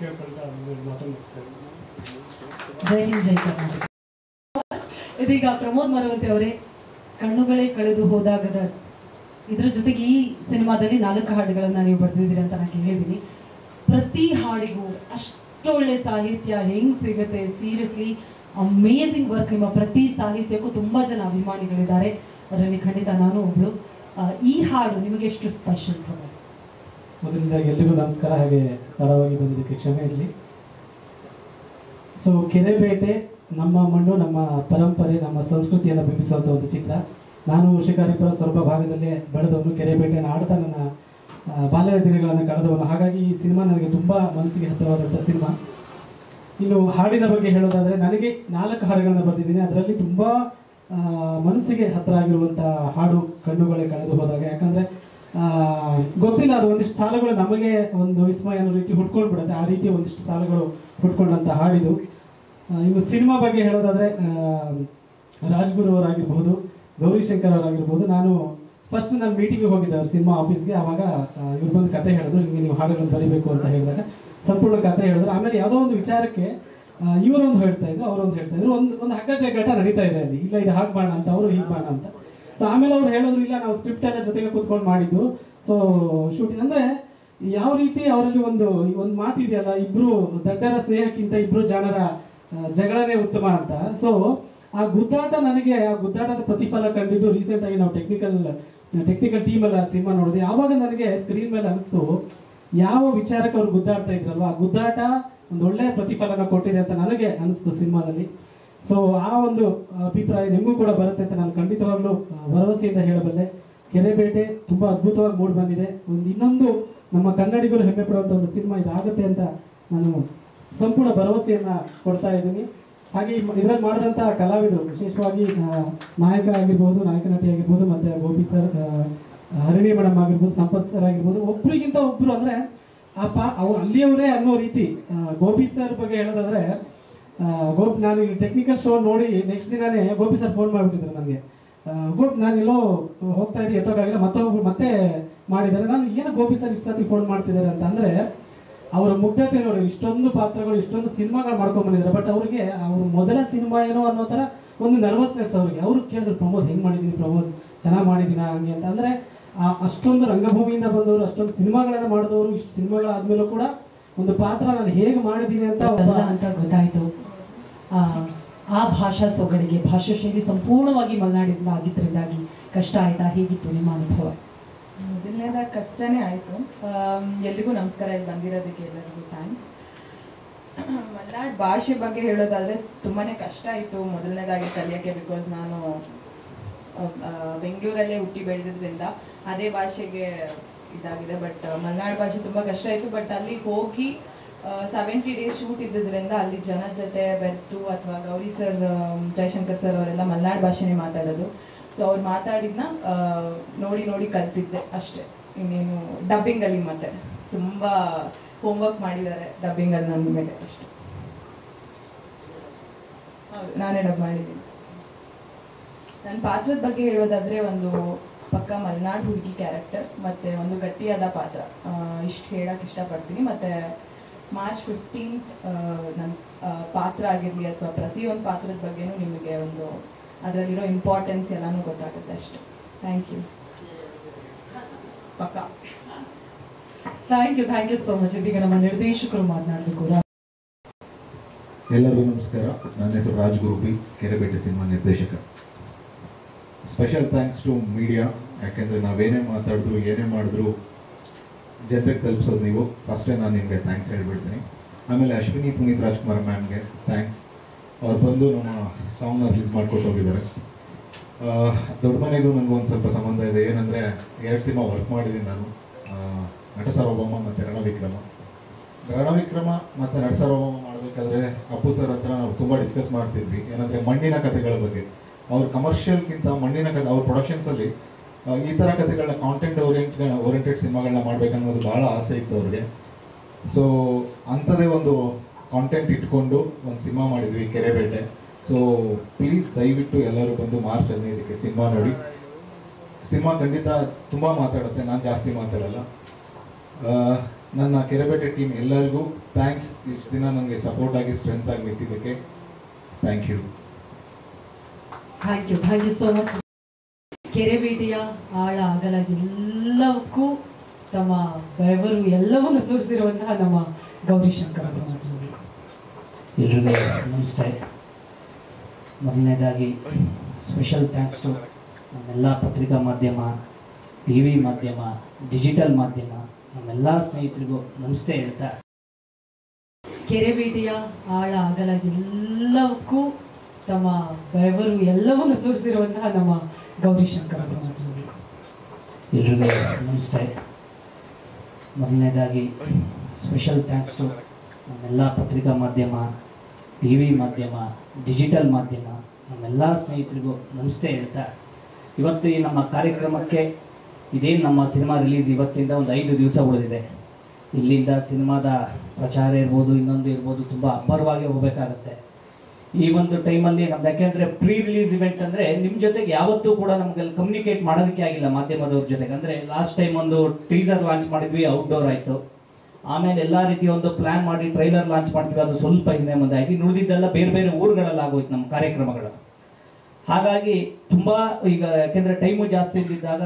ಕೇಳ್ಕೊಳ್ತಾ ಮಾತನ್ನು ಮುಗಿಸ್ತಾ ಇದ್ದೀನಿ. ಜೈ ಹಿಂದ್, ಜೈ ಕರ್ನಾಟಕ. ಇದೀಗ ಪ್ರಮೋದ್ ಮರವಂತಿ ಅವರೇ, ಕಣ್ಣುಗಳೇ ಕಳೆದು ಹೋದಾಗದ ಇದ್ರ ಜೊತೆಗೆ ಈ ಸಿನಿಮಾದಲ್ಲಿ 4 ಹಾಡುಗಳನ್ನ ನೀವು ಬರೆದಿದ್ದೀರಿ ಅಂತ ನಾನು ಕೇಳಿದ್ದೀನಿ. ಪ್ರತಿ ಹಾಡಿಗೂ ಅಷ್ಟೊಳ್ಳೆ ಸಾಹಿತ್ಯ ಹೆಂಗ್ ಸಿಗುತ್ತೆ? Seriously amazing work. ನಿಮ್ಮ ಪ್ರತಿ ಸಾಹಿತ್ಯಕ್ಕೂ ತುಂಬಾ ಜನ ಅಭಿಮಾನಿಗಳಿದ್ದಾರೆ, ಅದರಲ್ಲಿ ಖಂಡಿತ ನಾನು ಒಬ್ಳು. ಈ ಹಾಡು ನಿಮಗೆ ಎಷ್ಟು ಸ್ಪೆಷಲ್? ಮೊದಲನೇದಾಗಿ ಎಲ್ರಿಗೂ ನಮಸ್ಕಾರ. ಹಾಗೆ ತಡವಾಗಿ ಬಂದಿದ್ದಕ್ಕೆ ಕ್ಷಮೆ ಇರಲಿ. ಸೊ ಕೆರೆಬೇಟೆ ನಮ್ಮ ಮಣ್ಣು, ನಮ್ಮ ಪರಂಪರೆ, ನಮ್ಮ ಸಂಸ್ಕೃತಿಯನ್ನು ಬಿಂಬಿಸುವಂಥ ಒಂದು ಚಿತ್ರ. ನಾನು ಶಿಕಾರಿಪುರ ಸೊರಬ ಭಾಗದಲ್ಲೇ ಬೆಳೆದವನು, ಕೆರೆಬೇಟೆಯನ್ನು ಆಡ್ತಾ ನನ್ನ ಬಾಲ್ಯದ ದಿನಗಳನ್ನು ಕಳೆದವನು. ಹಾಗಾಗಿ ಈ ಸಿನಿಮಾ ನನಗೆ ತುಂಬ ಮನಸ್ಸಿಗೆ ಹತ್ತಿರವಾದಂಥ ಸಿನಿಮಾ. ಇನ್ನು ಹಾಡಿನ ಬಗ್ಗೆ ಹೇಳೋದಾದರೆ, ನನಗೆ 4 ಹಾಡುಗಳನ್ನ ಬರೆದಿದ್ದೀನಿ. ಅದರಲ್ಲಿ ತುಂಬ ಮನಸ್ಸಿಗೆ ಹತ್ತಿರ ಆಗಿರುವಂಥ ಹಾಡು ಕಣ್ಣುಗಳೇ ಕಳೆದು ಹೋದಾಗ. ಯಾಕಂದರೆ ಗೊತ್ತಿಲ್ಲ, ಅದು ಒಂದಿಷ್ಟು ಸಾಲುಗಳು ನಮಗೆ ಒಂದು ವಿಸ್ಮಯ ಅನ್ನೋ ರೀತಿ ಹುಟ್ಕೊಂಡು ಬಿಡುತ್ತೆ. ಆ ರೀತಿ ಒಂದಿಷ್ಟು ಸಾಲುಗಳು ಹುಟ್ಕೊಂಡಂಥ ಹಾಡಿದು. ಇನ್ನು ಸಿನಿಮಾ ಬಗ್ಗೆ ಹೇಳೋದಾದರೆ, ರಾಜ್ಗುರು ಅವರಾಗಿರ್ಬೋದು, ಗೌರಿ ಶಂಕರ್ ಅವರಾಗಿರ್ಬೋದು. ನಾನು ಫಸ್ಟ್ ನಾನು ಮೀಟಿಂಗಿಗೆ ಹೋಗಿದ್ದೆ ಅವ್ರ ಸಿನಿಮಾ ಆಫೀಸ್ಗೆ. ಆವಾಗ ಇವ್ರು ಬಂದು ಕತೆ ಹೇಳಿದ್ರು, ಹಿಂಗೆ ನೀವು ಹಾಡುಗಳನ್ನು ಬರೀಬೇಕು ಅಂತ ಹೇಳಿದಾಗ ಸಂಪೂರ್ಣ ಕತೆ ಹೇಳಿದ್ರು. ಆಮೇಲೆ ಯಾವುದೋ ಒಂದು ವಿಚಾರಕ್ಕೆ ಇವರೊಂದು ಹೇಳ್ತಾ ಇದ್ರು, ಅವರೊಂದು ಹೇಳ್ತಾ ಇದ್ರು. ಒಂದು ಹಗ್ಗ ಜಗ್ಗಾಟ ನಡೀತಾ ಇದೆ ಅಲ್ಲಿ. ಇಲ್ಲ ಇದು ಹಾಗೆ ಮಾಡೋಣ ಅಂತ, ಅವರು ಹೀಗೆ ಮಾಡೋಣ ಅಂತ. ಸೊ ಆಮೇಲೆ ಅವ್ರು ಹೇಳಿದ್ರು, ಇಲ್ಲ ನಾವು ಸ್ಕ್ರಿಪ್ಟ್ ಎಲ್ಲ ಜೊತೆಗೆ ಕೂತ್ಕೊಂಡು ಮಾಡಿದ್ದು. ಸೊ ಶೂಟಿಂಗ್ ಅಂದರೆ ಯಾವ ರೀತಿ ಅವರಲ್ಲಿ ಒಂದು ಮಾತಿದೆಯಲ್ಲ, ಇಬ್ರು ದಡ್ಡರ ಸ್ನೇಹಕ್ಕಿಂತ ಇಬ್ರು ಜನರ ಜಗಳನೇ ಉತ್ತಮ ಅಂತ. ಸೊ ಆ ಗುದ್ದಾಟ, ನನಗೆ ಆ ಗುದ್ದಾಟದ ಪ್ರತಿಫಲ ಕಂಡಿದ್ದು ರೀಸೆಂಟಾಗಿ ನಾವು ಟೆಕ್ನಿಕಲ್ ಟೀಮಲ್ಲಿ ಆ ಸಿನಿಮಾ ನೋಡಿದ್ವಿ. ಆವಾಗ ನನಗೆ ಸ್ಕ್ರೀನ್ ಮೇಲೆ ಅನಿಸ್ತು, ಯಾವ ವಿಚಾರಕ್ಕೆ ಅವ್ರು ಗುದ್ದಾಡ್ತಾ ಇದ್ರಲ್ವ, ಆ ಗುದ್ದಾಟ ಒಂದು ಒಳ್ಳೆಯ ಪ್ರತಿಫಲನ ಕೊಟ್ಟಿದೆ ಅಂತ ನನಗೆ ಅನಿಸ್ತು ಸಿನಿಮಾದಲ್ಲಿ. ಸೊ ಆ ಒಂದು ಅಭಿಪ್ರಾಯ ನಿಮಗೂ ಕೂಡ ಬರುತ್ತೆ ಅಂತ ನಾನು ಖಂಡಿತವಾಗ್ಲೂ ಭರವಸೆಯಿಂದ ಹೇಳಬಲ್ಲೆ. ಕೆರೆಬೇಟೆ ತುಂಬ ಅದ್ಭುತವಾಗಿ ಮೂಡಿ ಬಂದಿದೆ. ಇನ್ನೊಂದು ನಮ್ಮ ಕನ್ನಡಿಗರು ಹೆಮ್ಮೆ ಪಡುವಂಥ ಒಂದು ಸಿನಿಮಾ ಇದಾಗುತ್ತೆ ಅಂತ ನಾನು ಸಂಪೂರ್ಣ ಭರವಸೆಯನ್ನು ಕೊಡ್ತಾ ಇದ್ದೀನಿ. ಹಾಗೆ ಇದರಲ್ಲಿ ಮಾಡಿದಂಥ ಕಲಾವಿದರು, ವಿಶೇಷವಾಗಿ ನಾಯಕ ಆಗಿರ್ಬೋದು, ನಾಯಕ ನಟಿ ಆಗಿರ್ಬೋದು, ಮತ್ತು ಗೋಪಿ ಸರ್, ಹರಿಣಿ ಮೇಡಮ್ ಆಗಿರ್ಬೋದು, ಸಂಪತ್ ಸರ್ ಆಗಿರ್ಬೋದು, ಒಬ್ರಿಗಿಂತ ಒಬ್ಬರು ಅಂದರೆ ಅವ್ರು ಅಲ್ಲಿಯವರೇ ಅನ್ನೋ ರೀತಿ. ಗೋಪಿ ಸರ್ ಬಗ್ಗೆ ಹೇಳೋದಾದರೆ, ನಾನು ಈ ಟೆಕ್ನಿಕಲ್ ಶೋ ನೋಡಿ ನೆಕ್ಸ್ಟ್ ದಿನನೇ ಗೋಪಿ ಸರ್ ಫೋನ್ ಮಾಡಿಬಿಟ್ಟಿದ್ರು ನನಗೆ. ನಾನೆಲ್ಲೋ ಹೋಗ್ತಾ ಇದ್ದೆ, ಎತ್ತೋಕ್ಕಾಗಿಲ್ಲ, ಮತ್ತೆ ಮಾಡಿದ್ದಾರೆ. ನಾನು ಏನು ಗೋಪಿ ಸರ್ ಇಷ್ಟು ಸತಿ ಫೋನ್ ಮಾಡ್ತಿದ್ದಾರೆ ಅಂತ. ಅಂದರೆ ಅವರ ಮುಗ್ಧತೆ ನೋಡಿ, ಇಷ್ಟೊಂದು ಪಾತ್ರಗಳು, ಇಷ್ಟೊಂದು ಸಿನಿಮಾಗಳು ಮಾಡ್ಕೊಂಡು ಬಂದಿದ್ದಾರೆ. ಬಟ್ ಅವ್ರಿಗೆ ಅವ್ರ ಮೊದಲ ಸಿನಿಮಾ ಏನೋ ಅನ್ನೋ ಥರ ಒಂದು ನರ್ವಸ್ನೆಸ್ ಅವ್ರಿಗೆ. ಅವ್ರು ಕೇಳಿದ್ರು, ಪ್ರಮೋದ್ ಹೆಂಗೆ ಮಾಡಿದ್ದೀನಿ, ಪ್ರಮೋದ್ ಚೆನ್ನಾಗಿ ಮಾಡಿದ್ದೀನ ಹಂಗೆ ಅಂತ. ಅಂದರೆ ಅಷ್ಟೊಂದು ರಂಗಭೂಮಿಯಿಂದ ಬಂದವರು, ಅಷ್ಟೊಂದು ಸಿನಿಮಾಗಳನ್ನು ಮಾಡಿದವರು, ಇಷ್ಟು ಸಿನಿಮಾಗಳಾದ್ಮೇಲೂ ಕೂಡ ಒಂದು ಪಾತ್ರ ನಾನು ಹೇಗೆ ಮಾಡಿದ್ದೀನಿ ಅಂತ ಗೊತ್ತಾಯಿತು. ಆ ಭಾಷಾ ಸೊಗಡಿಗೆ, ಭಾಷಾ ಶೈಲಿ ಸಂಪೂರ್ಣವಾಗಿ ಮಲೆನಾಡಿಂದ ಆಗಿದ್ದರಿಂದಾಗಿ ಕಷ್ಟ ಆಯ್ತಾ? ಹೇಗಿತ್ತು ನಿಮ್ಮ ಅನುಭವ? ಮೊದಲನೇದಾಗಿ ಕಷ್ಟನೇ ಆಯಿತು. ಎಲ್ರಿಗೂ ನಮಸ್ಕಾರ, ಇಲ್ಲಿ ಬಂದಿರೋದಕ್ಕೆ ಎಲ್ಲರಿಗೂ ಥ್ಯಾಂಕ್ಸ್. ಮಲೆನಾಡು ಭಾಷೆ ಬಗ್ಗೆ ಹೇಳೋದಾದರೆ ತುಂಬಾ ಕಷ್ಟ ಆಯಿತು ಮೊದಲನೇದಾಗಿ ಕಲಿಯೋಕ್ಕೆ. ಬಿಕಾಸ್ ನಾನು ಬೆಂಗಳೂರಲ್ಲೇ ಹುಟ್ಟಿ ಬೆಳೆದಿದ್ರಿಂದ ಅದೇ ಭಾಷೆಗೆ ಇದಾಗಿದೆ. ಬಟ್ ಮಲೆನಾಡು ಭಾಷೆ ತುಂಬ ಕಷ್ಟ ಆಯಿತು. ಬಟ್ ಅಲ್ಲಿ ಹೋಗಿ 70 days ಶೂಟ್ ಇದ್ದಿದ್ದರಿಂದ ಅಲ್ಲಿ ಜನದ ಜೊತೆ ಬೆರ್ತು, ಅಥವಾ ಗೌರಿ ಸರ್, ಜಯಶಂಕರ್ ಸರ್ ಅವರೆಲ್ಲ ಮಲೆನಾಡು ಭಾಷೆನೇ ಮಾತಾಡೋದು. ಸೊ ಅವ್ರು ಮಾತಾಡಿದ್ನ ನೋಡಿ ಕಲ್ತಿದ್ದೆ ಅಷ್ಟೇ. ಇನ್ನೇನು ಡಬ್ಬಿಂಗಲ್ಲಿ ಮತ್ತೆ ತುಂಬ ಹೋಮ್ವರ್ಕ್ ಮಾಡಿದ್ದಾರೆ ಡಬ್ಬಿಂಗಲ್ಲಿ ನನ್ನ ಮೇಲೆ ಅಷ್ಟೆ. ಹೌದು, ನಾನೇ ಡಬ್ ಮಾಡಿದ್ದೀನಿ. ನನ್ನ ಪಾತ್ರದ ಬಗ್ಗೆ ಹೇಳೋದಾದರೆ, ಒಂದು ಪಕ್ಕ ಮಲೆನಾಡು ಹುಡುಗಿ ಕ್ಯಾರೆಕ್ಟರ್, ಮತ್ತು ಒಂದು ಗಟ್ಟಿಯಾದ ಪಾತ್ರ, ಇಷ್ಟು ಹೇಳೋಕ್ಕೆ ಇಷ್ಟಪಡ್ತೀನಿ. ಮತ್ತು ಮಾರ್ಚ್ 15th ನನ್ನ ಪಾತ್ರ ಆಗಿರಲಿ ಅಥವಾ ಪ್ರತಿಯೊಂದು ಪಾತ್ರದ ಬಗ್ಗೆನೂ ನಿಮಗೆ ಒಂದು ಅದರಲ್ಲಿರೋ ಇಂಪಾರ್ಟೆನ್ಸ್ ಎಲ್ಲನೂ ಗೊತ್ತಾಗುತ್ತೆ ಅಷ್ಟೆ. Thank you. ಪಕ್ಕ. Thank you so much. ಇದೀಗ ನಮ್ಮ ನಿರ್ದೇಶಕರು ಮಾತನಾಡಬೇಕು. ಎಲ್ಲರಿಗೂ ನಮಸ್ಕಾರ. ನನ್ನ ಹೆಸರು ರಾಜ್ಗುರು ಬಿ, ಕೆರೆಬೇಟೆ ಸಿನಿಮಾ ನಿರ್ದೇಶಕ. Special thanks to media. ಯಾಕೆಂದರೆ ನಾವೇನೇ ಮಾತಾಡಿದ್ರು ಏನೇ ಮಾಡಿದ್ರು ಜನರಿಗೆ ತಲುಪಿಸೋದು ನೀವು. ಫಸ್ಟೇ ನಾನು ನಿಮಗೆ ಥ್ಯಾಂಕ್ಸ್ ಹೇಳ್ಬಿಡ್ತೀನಿ. ಆಮೇಲೆ ಅಶ್ವಿನಿ ಪುನೀತ್ ರಾಜ್ಕುಮಾರ್ ಮ್ಯಾಮ್ಗೆ ಥ್ಯಾಂಕ್ಸ್. ಅವ್ರು ಬಂದು ನಮ್ಮ ಸಾಂಗ್ನ ರಿಲೀಸ್ ಮಾಡಿಕೊಟ್ಟು ಹೋಗಿದ್ದಾರೆ. ದೊಡ್ಡ ಮನೆಗೂ ನನಗೂ ಒಂದು ಸ್ವಲ್ಪ ಸಂಬಂಧ ಇದೆ. ಏನಂದರೆ 2 ಸಿನಿಮಾ ವರ್ಕ್ ಮಾಡಿದ್ದೀನಿ ನಾನು, ನಟ ಸಾರ್ವಭೌಮ ಮತ್ತು ರಣವಿಕ್ರಮ ಮತ್ತು ನಟ ಸಾರ್ವಭೌಮ ಮಾಡಬೇಕಾದ್ರೆ ಅಪ್ಪು ಸರ್ ಹತ್ರ ನಾವು ತುಂಬ ಡಿಸ್ಕಸ್ ಮಾಡ್ತಿದ್ವಿ. ಏನಂದರೆ ಮಣ್ಣಿನ ಕಥೆಗಳ ಬಗ್ಗೆ. ಅವ್ರ ಕಮರ್ಷಿಯಲ್ಗಿಂತ ಮಣ್ಣಿನ ಕಥೆ, ಅವ್ರ ಪ್ರೊಡಕ್ಷನ್ಸಲ್ಲಿ ಈ ಥರ ಕಥೆಗಳನ್ನ ಕಾಂಟೆಂಟ್ ಓರಿಯೆಂಟೆಡ್ ಸಿನಿಮಾಗಳನ್ನ ಮಾಡಬೇಕನ್ನೋದು ಭಾಳ ಆಸೆ ಇತ್ತು ಅವ್ರಿಗೆ. ಸೊ ಅಂಥದ್ದೇ ಒಂದು ಕಾಂಟೆಂಟ್ ಇಟ್ಕೊಂಡು ಒಂದು ಸಿನಿಮಾ ಮಾಡಿದ್ವಿ, ಕೆರೆಬೇಟೆ. ಸೊ ಪ್ಲೀಸ್ ದಯವಿಟ್ಟು ಎಲ್ಲರೂ ಬಂದು ಮಾರ್ಚ್ 15ಕ್ಕೆ ಸಿನಿಮಾ ನೋಡಿ. ಸಿನಿಮಾ ಖಂಡಿತ ತುಂಬ ಮಾತಾಡುತ್ತೆ, ನಾನು ಜಾಸ್ತಿ ಮಾತಾಡಲ್ಲ. ನನ್ನ ಕೆರೆಬೇಟೆ ಟೀಮ್ ಎಲ್ಲರಿಗೂ ಥ್ಯಾಂಕ್ಸ್. ಇಷ್ಟು ದಿನ ನನಗೆ ಸಪೋರ್ಟ್ ಆಗಿ ಸ್ಟ್ರೆಂತ್ ಆಗಿ ನಿಂತಿದ್ದಕ್ಕೆ ಥ್ಯಾಂಕ್ ಯು ಸೋ ಮಚ್. ಕೆರೆಬೇಟೆಯ ಆಳ ಅಗಲ ಎಲ್ಲಕ್ಕೂ ತಮ್ಮ ಬೆವರು ಎಲ್ಲವನ್ನು ಸುರಿಸಿರುವಂತಹ ನಮ್ಮ ಗೌರಿಶಂಕರ್ ಅವರು ಮಾತನಾಡಬೇಕು. ಎಲ್ರಿಗೂ ನಮಸ್ತೆ. ಮೊದಲನೇದಾಗಿ ಸ್ಪೆಷಲ್ ಥ್ಯಾಂಕ್ಸ್ ಟು ನಮ್ಮೆಲ್ಲ ಪತ್ರಿಕಾ ಮಾಧ್ಯಮ, ಟಿ ವಿ ಮಾಧ್ಯಮ, ಡಿಜಿಟಲ್ ಮಾಧ್ಯಮ, ನಮ್ಮೆಲ್ಲ ಸ್ನೇಹಿತರಿಗೂ ನಮಸ್ತೆ ಹೇಳ್ತಾ, ಕೆರೆಬೇಟೆಯ ಆಳ ಅಗಲ ಎಲ್ಲಕ್ಕೂ ತಮ್ಮ ಬೆವರು ಎಲ್ಲವನ್ನು ಸುರಿಸಿರುವಂತಹ ನಮ್ಮ ಗೌರಿಶಂಕರ್ ಅವರು ಮಾತನಾಡಬೇಕು. ಎಲ್ರಿಗೂ ನಮಸ್ತೆ. ಮೊದಲನೇದಾಗಿ ಸ್ಪೆಷಲ್ ಥ್ಯಾಂಕ್ಸ್ ಟು ನಮ್ಮೆಲ್ಲ ಪತ್ರಿಕಾ ಮಾಧ್ಯಮ, ಟಿ ವಿ ಮಾಧ್ಯಮ, ಡಿಜಿಟಲ್ ಮಾಧ್ಯಮ, ನಮ್ಮೆಲ್ಲ ಸ್ನೇಹಿತರಿಗೂ ನಮಸ್ತೆ ಹೇಳ್ತಾ, ಇವತ್ತು ಈ ನಮ್ಮ ಕಾರ್ಯಕ್ರಮಕ್ಕೆ ಇದೇನು ನಮ್ಮ ಸಿನಿಮಾ ರಿಲೀಸ್ ಇವತ್ತಿಂದ ಒಂದು 5 ದಿವಸ ಉಳಿದಿದೆ. ಇಲ್ಲಿಂದ ಸಿನಿಮಾದ ಪ್ರಚಾರ ಇರ್ಬೋದು, ಇನ್ನೊಂದು ಇರ್ಬೋದು, ತುಂಬ ಅಬ್ಬರವಾಗಿ ಹೋಗಬೇಕಾಗತ್ತೆ. ಈ ಒಂದು ಟೈಮಲ್ಲಿ ನಮ್ದು ಯಾಕೆಂದರೆ ಪ್ರೀ ರಿಲೀಸ್ ಇವೆಂಟ್ ಅಂದರೆ ನಿಮ್ಮ ಜೊತೆಗೆ ಯಾವತ್ತೂ ಕೂಡ ನಮಗೆ ಕಮ್ಯುನಿಕೇಟ್ ಮಾಡೋದಕ್ಕೆ ಆಗಿಲ್ಲ ಮಾಧ್ಯಮದವ್ರ ಜೊತೆಗೆ. ಅಂದರೆ ಲಾಸ್ಟ್ ಟೈಮ್ ಒಂದು ಟೀಸರ್ ಲಾಂಚ್ ಮಾಡಿದ್ವಿ, ಔಟ್ಡೋರ್ ಆಯಿತು. ಆಮೇಲೆ ಎಲ್ಲ ರೀತಿಯ ಒಂದು ಪ್ಲ್ಯಾನ್ ಮಾಡಿ ಟ್ರೈಲರ್ ಲಾಂಚ್ ಮಾಡ್ತೀವಿ, ಅದು ಸ್ವಲ್ಪ ಹಿಂದೆ ಮುಂದೆ ಆಗಿ ಉಳಿದಿದ್ದೆಲ್ಲ ಬೇರೆ ಬೇರೆ ಊರುಗಳಲ್ಲಿ ಆಗೋಯ್ತು ನಮ್ಮ ಕಾರ್ಯಕ್ರಮಗಳು. ಹಾಗಾಗಿ ತುಂಬ ಈಗ ಯಾಕೆಂದರೆ ಟೈಮು ಜಾಸ್ತಿ ಇದ್ದಿದ್ದಾಗ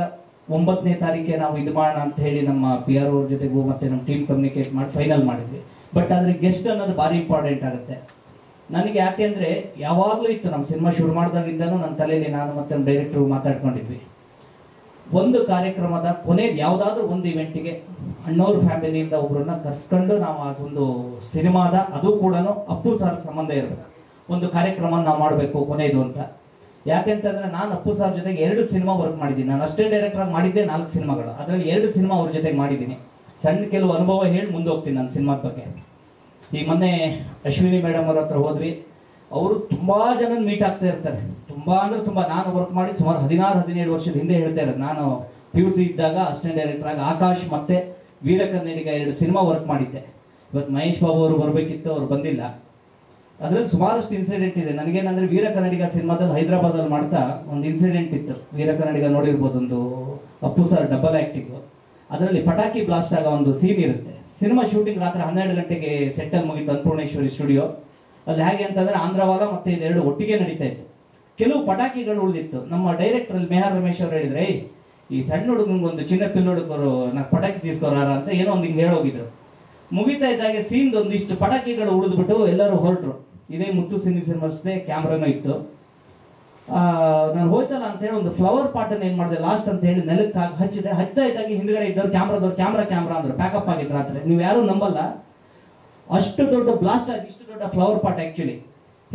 9ನೇ ತಾರೀಕೆ ನಾವು ಇದು ಮಾಡೋಣ ಅಂತ ಹೇಳಿ ನಮ್ಮ PR ಅವ್ರ ಜೊತೆಗೂ ಮತ್ತು ನಮ್ಮ ಟೀಮ್ ಕಮ್ಯುನಿಕೇಟ್ ಮಾಡಿ ಫೈನಲ್ ಮಾಡಿದ್ವಿ. ಬಟ್ ಆದರೆ ಗೆಸ್ಟ್ ಅನ್ನೋದು ಭಾರಿ ಇಂಪಾರ್ಟೆಂಟ್ ಆಗುತ್ತೆ ನನಗೆ. ಯಾಕೆಂದರೆ ಯಾವಾಗಲೂ ಇತ್ತು ನಮ್ಮ ಸಿನಿಮಾ ಶುರು ಮಾಡಿದಾಗಿಂದನೂ ನನ್ನ ತಲೆಯಲ್ಲಿ ನಾನು ಮತ್ತು ನಮ್ಮ ಡೈರೆಕ್ಟ್ರು ಮಾತಾಡ್ಕೊಂಡಿದ್ವಿ, ಒಂದು ಕಾರ್ಯಕ್ರಮದ ಕೊನೆಗೆ ಯಾವುದಾದ್ರೂ ಒಂದು ಇವೆಂಟಿಗೆ ಅಣ್ಣವ್ರ ಫ್ಯಾಮಿಲಿಯಿಂದ ಒಬ್ಬರನ್ನ ಕರ್ಸ್ಕೊಂಡು ನಾವು ಆ ಒಂದು ಸಿನಿಮಾದ, ಅದು ಕೂಡ ಅಪ್ಪು ಸರ್ ಸಂಬಂಧ ಇರಬೇಕು, ಒಂದು ಕಾರ್ಯಕ್ರಮ ನಾವು ಮಾಡಬೇಕು ಕೊನೆಯದು ಅಂತ. ಯಾಕೆಂತಂದರೆ ನಾನು ಅಪ್ಪು ಸರ್ ಜೊತೆಗೆ 2 ಸಿನಿಮಾ ವರ್ಕ್ ಮಾಡಿದ್ದೀನಿ. ನಾನು ಅಷ್ಟೇ ಡೈರೆಕ್ಟರ್ ಮಾಡಿದ್ದೆ 4 ಸಿನಿಮಾಗಳು, ಅದರಲ್ಲಿ 2 ಸಿನಿಮಾ ಅವ್ರ ಜೊತೆಗೆ ಮಾಡಿದ್ದೀನಿ. ಸಣ್ಣ ಕೆಲವು ಅನುಭವ ಹೇಳಿ ಮುಂದೆ ಹೋಗ್ತೀನಿ ನನ್ನ ಸಿನಿಮಾದ ಬಗ್ಗೆ. ಈ ಮೊನ್ನೆ ಅಶ್ವಿನಿ ಮೇಡಮ್ ಅವ್ರ ಹತ್ರ ಹೋದ್ವಿ. ಅವರು ತುಂಬ ಜನ ಮೀಟ್ ಆಗ್ತಾ ಇರ್ತಾರೆ, ತುಂಬ ಅಂದರೆ ತುಂಬ. ನಾನು ವರ್ಕ್ ಮಾಡಿ ಸುಮಾರು 16-17 ವರ್ಷದ ಹಿಂದೆ ಹೇಳ್ತಾ ಇರೋದು. ನಾನು PUC ಇದ್ದಾಗ ಅಸಿಸ್ಟೆಂಟ್ ಡೈರೆಕ್ಟರ್ ಆಗಿ ಆಕಾಶ್ ಮತ್ತು ವೀರಕನ್ನಡಿಗ 2 ಸಿನಿಮಾ ವರ್ಕ್ ಮಾಡಿದ್ದೆ. ಇವತ್ತು ಮಹೇಶ್ ಬಾಬು ಅವರು ಬರಬೇಕಿತ್ತು, ಅವ್ರು ಬಂದಿಲ್ಲ. ಅದರಲ್ಲಿ ಸುಮಾರಷ್ಟು ಇನ್ಸಿಡೆಂಟ್ ಇದೆ ನನಗೇನಂದರೆ, ವೀರಕನ್ನಡಿಗ ಸಿನಿಮಾದಲ್ಲಿ ಹೈದರಾಬಾದಲ್ಲಿ ಮಾಡ್ತಾ ಒಂದು ಇನ್ಸಿಡೆಂಟ್ ಇತ್ತು. ವೀರಕನ್ನಡಿಗ ನೋಡಿರ್ಬೋದು, ಒಂದು ಅಪ್ಪು ಸರ್ ಡಬಲ್ ಆ್ಯಕ್ಟಿಂಗು. ಅದರಲ್ಲಿ ಪಟಾಕಿ ಬ್ಲಾಸ್ಟ್ ಆಗೋ ಒಂದು ಸೀನ್ ಇರುತ್ತೆ. ಸಿನಿಮಾ ಶೂಟಿಂಗ್ ರಾತ್ರಿ 12 ಗಂಟೆಗೆ ಸೆಟ್ಟಲ್ಲಿ ಮುಗಿತು ಅನ್ನಪೂರ್ಣೇಶ್ವರಿ ಸ್ಟುಡಿಯೋ ಅಲ್ಲಿ. ಹೇಗೆ ಅಂತಂದರೆ ಆಂಧ್ರವಾಲ ಮತ್ತು ಇದೆರಡು ಒಟ್ಟಿಗೆ ನಡೀತಾ ಇತ್ತು. ಕೆಲವು ಪಟಾಕಿಗಳು ಉಳಿದಿತ್ತು. ನಮ್ಮ ಡೈರೆಕ್ಟ್ರಲ್ಲಿ ಮೇಹರ್ ರಮೇಶ್ ಅವರು ಹೇಳಿದ್ರೆ, ಈ ಸಣ್ಣ ಹುಡುಗಂಗೆ ಒಂದು ಚಿನ್ನ ಪಿಲ್ ಹುಡುಗರು ನಾಲ್ಕು ಪಟಾಕಿ ತೀಸ್ಕೊರಾರ ಅಂತ ಏನೋ ಒಂದು ಹಿಂಗೆ ಹೇಳೋಗಿದ್ರು. ಮುಗಿತಾ ಇದ್ದಾಗೆ ಸೀನ್ದು ಒಂದಿಷ್ಟು ಪಟಾಕಿಗಳು ಉಳಿದ್ಬಿಟ್ಟು ಎಲ್ಲರೂ ಹೊರಟರು. ಇದೇ ಮುತ್ತು ಸಿನಿಮಾಸ್ದೇ ಕ್ಯಾಮ್ರಾನೂ ಇತ್ತು. ನಾನು ಹೋಯ್ತಲ್ಲ ಅಂತ ಹೇಳಿ ಒಂದು ಫ್ಲವರ್ ಪಾಟನ್ನು ಏನು ಮಾಡಿದೆ ಲಾಸ್ಟ್ ಅಂತ ಹೇಳಿ ನೆಲಕ್ಕೆ ಹಚ್ಚಿದೆ. ಹಚ್ತಾ ಇದ್ದಾಗೆ ಹಿಂದ್ಗಡೆ ಇದ್ದವ್ರು ಕ್ಯಾಮ್ರಾದವ್ರು ಕ್ಯಾಮ್ರಾ ಅಂದರು. ಪ್ಯಾಕಪ್ ಆಗಿತ್ತು ರಾತ್ರಿ. ನೀವು ಯಾರೂ ನಂಬಲ್ಲ, ಅಷ್ಟು ದೊಡ್ಡ ಬ್ಲಾಸ್ಟ್ ಆಗಿ ಇಷ್ಟು ದೊಡ್ಡ ಫ್ಲವರ್ ಪಾಟ್. ಆ್ಯಕ್ಚುಲಿ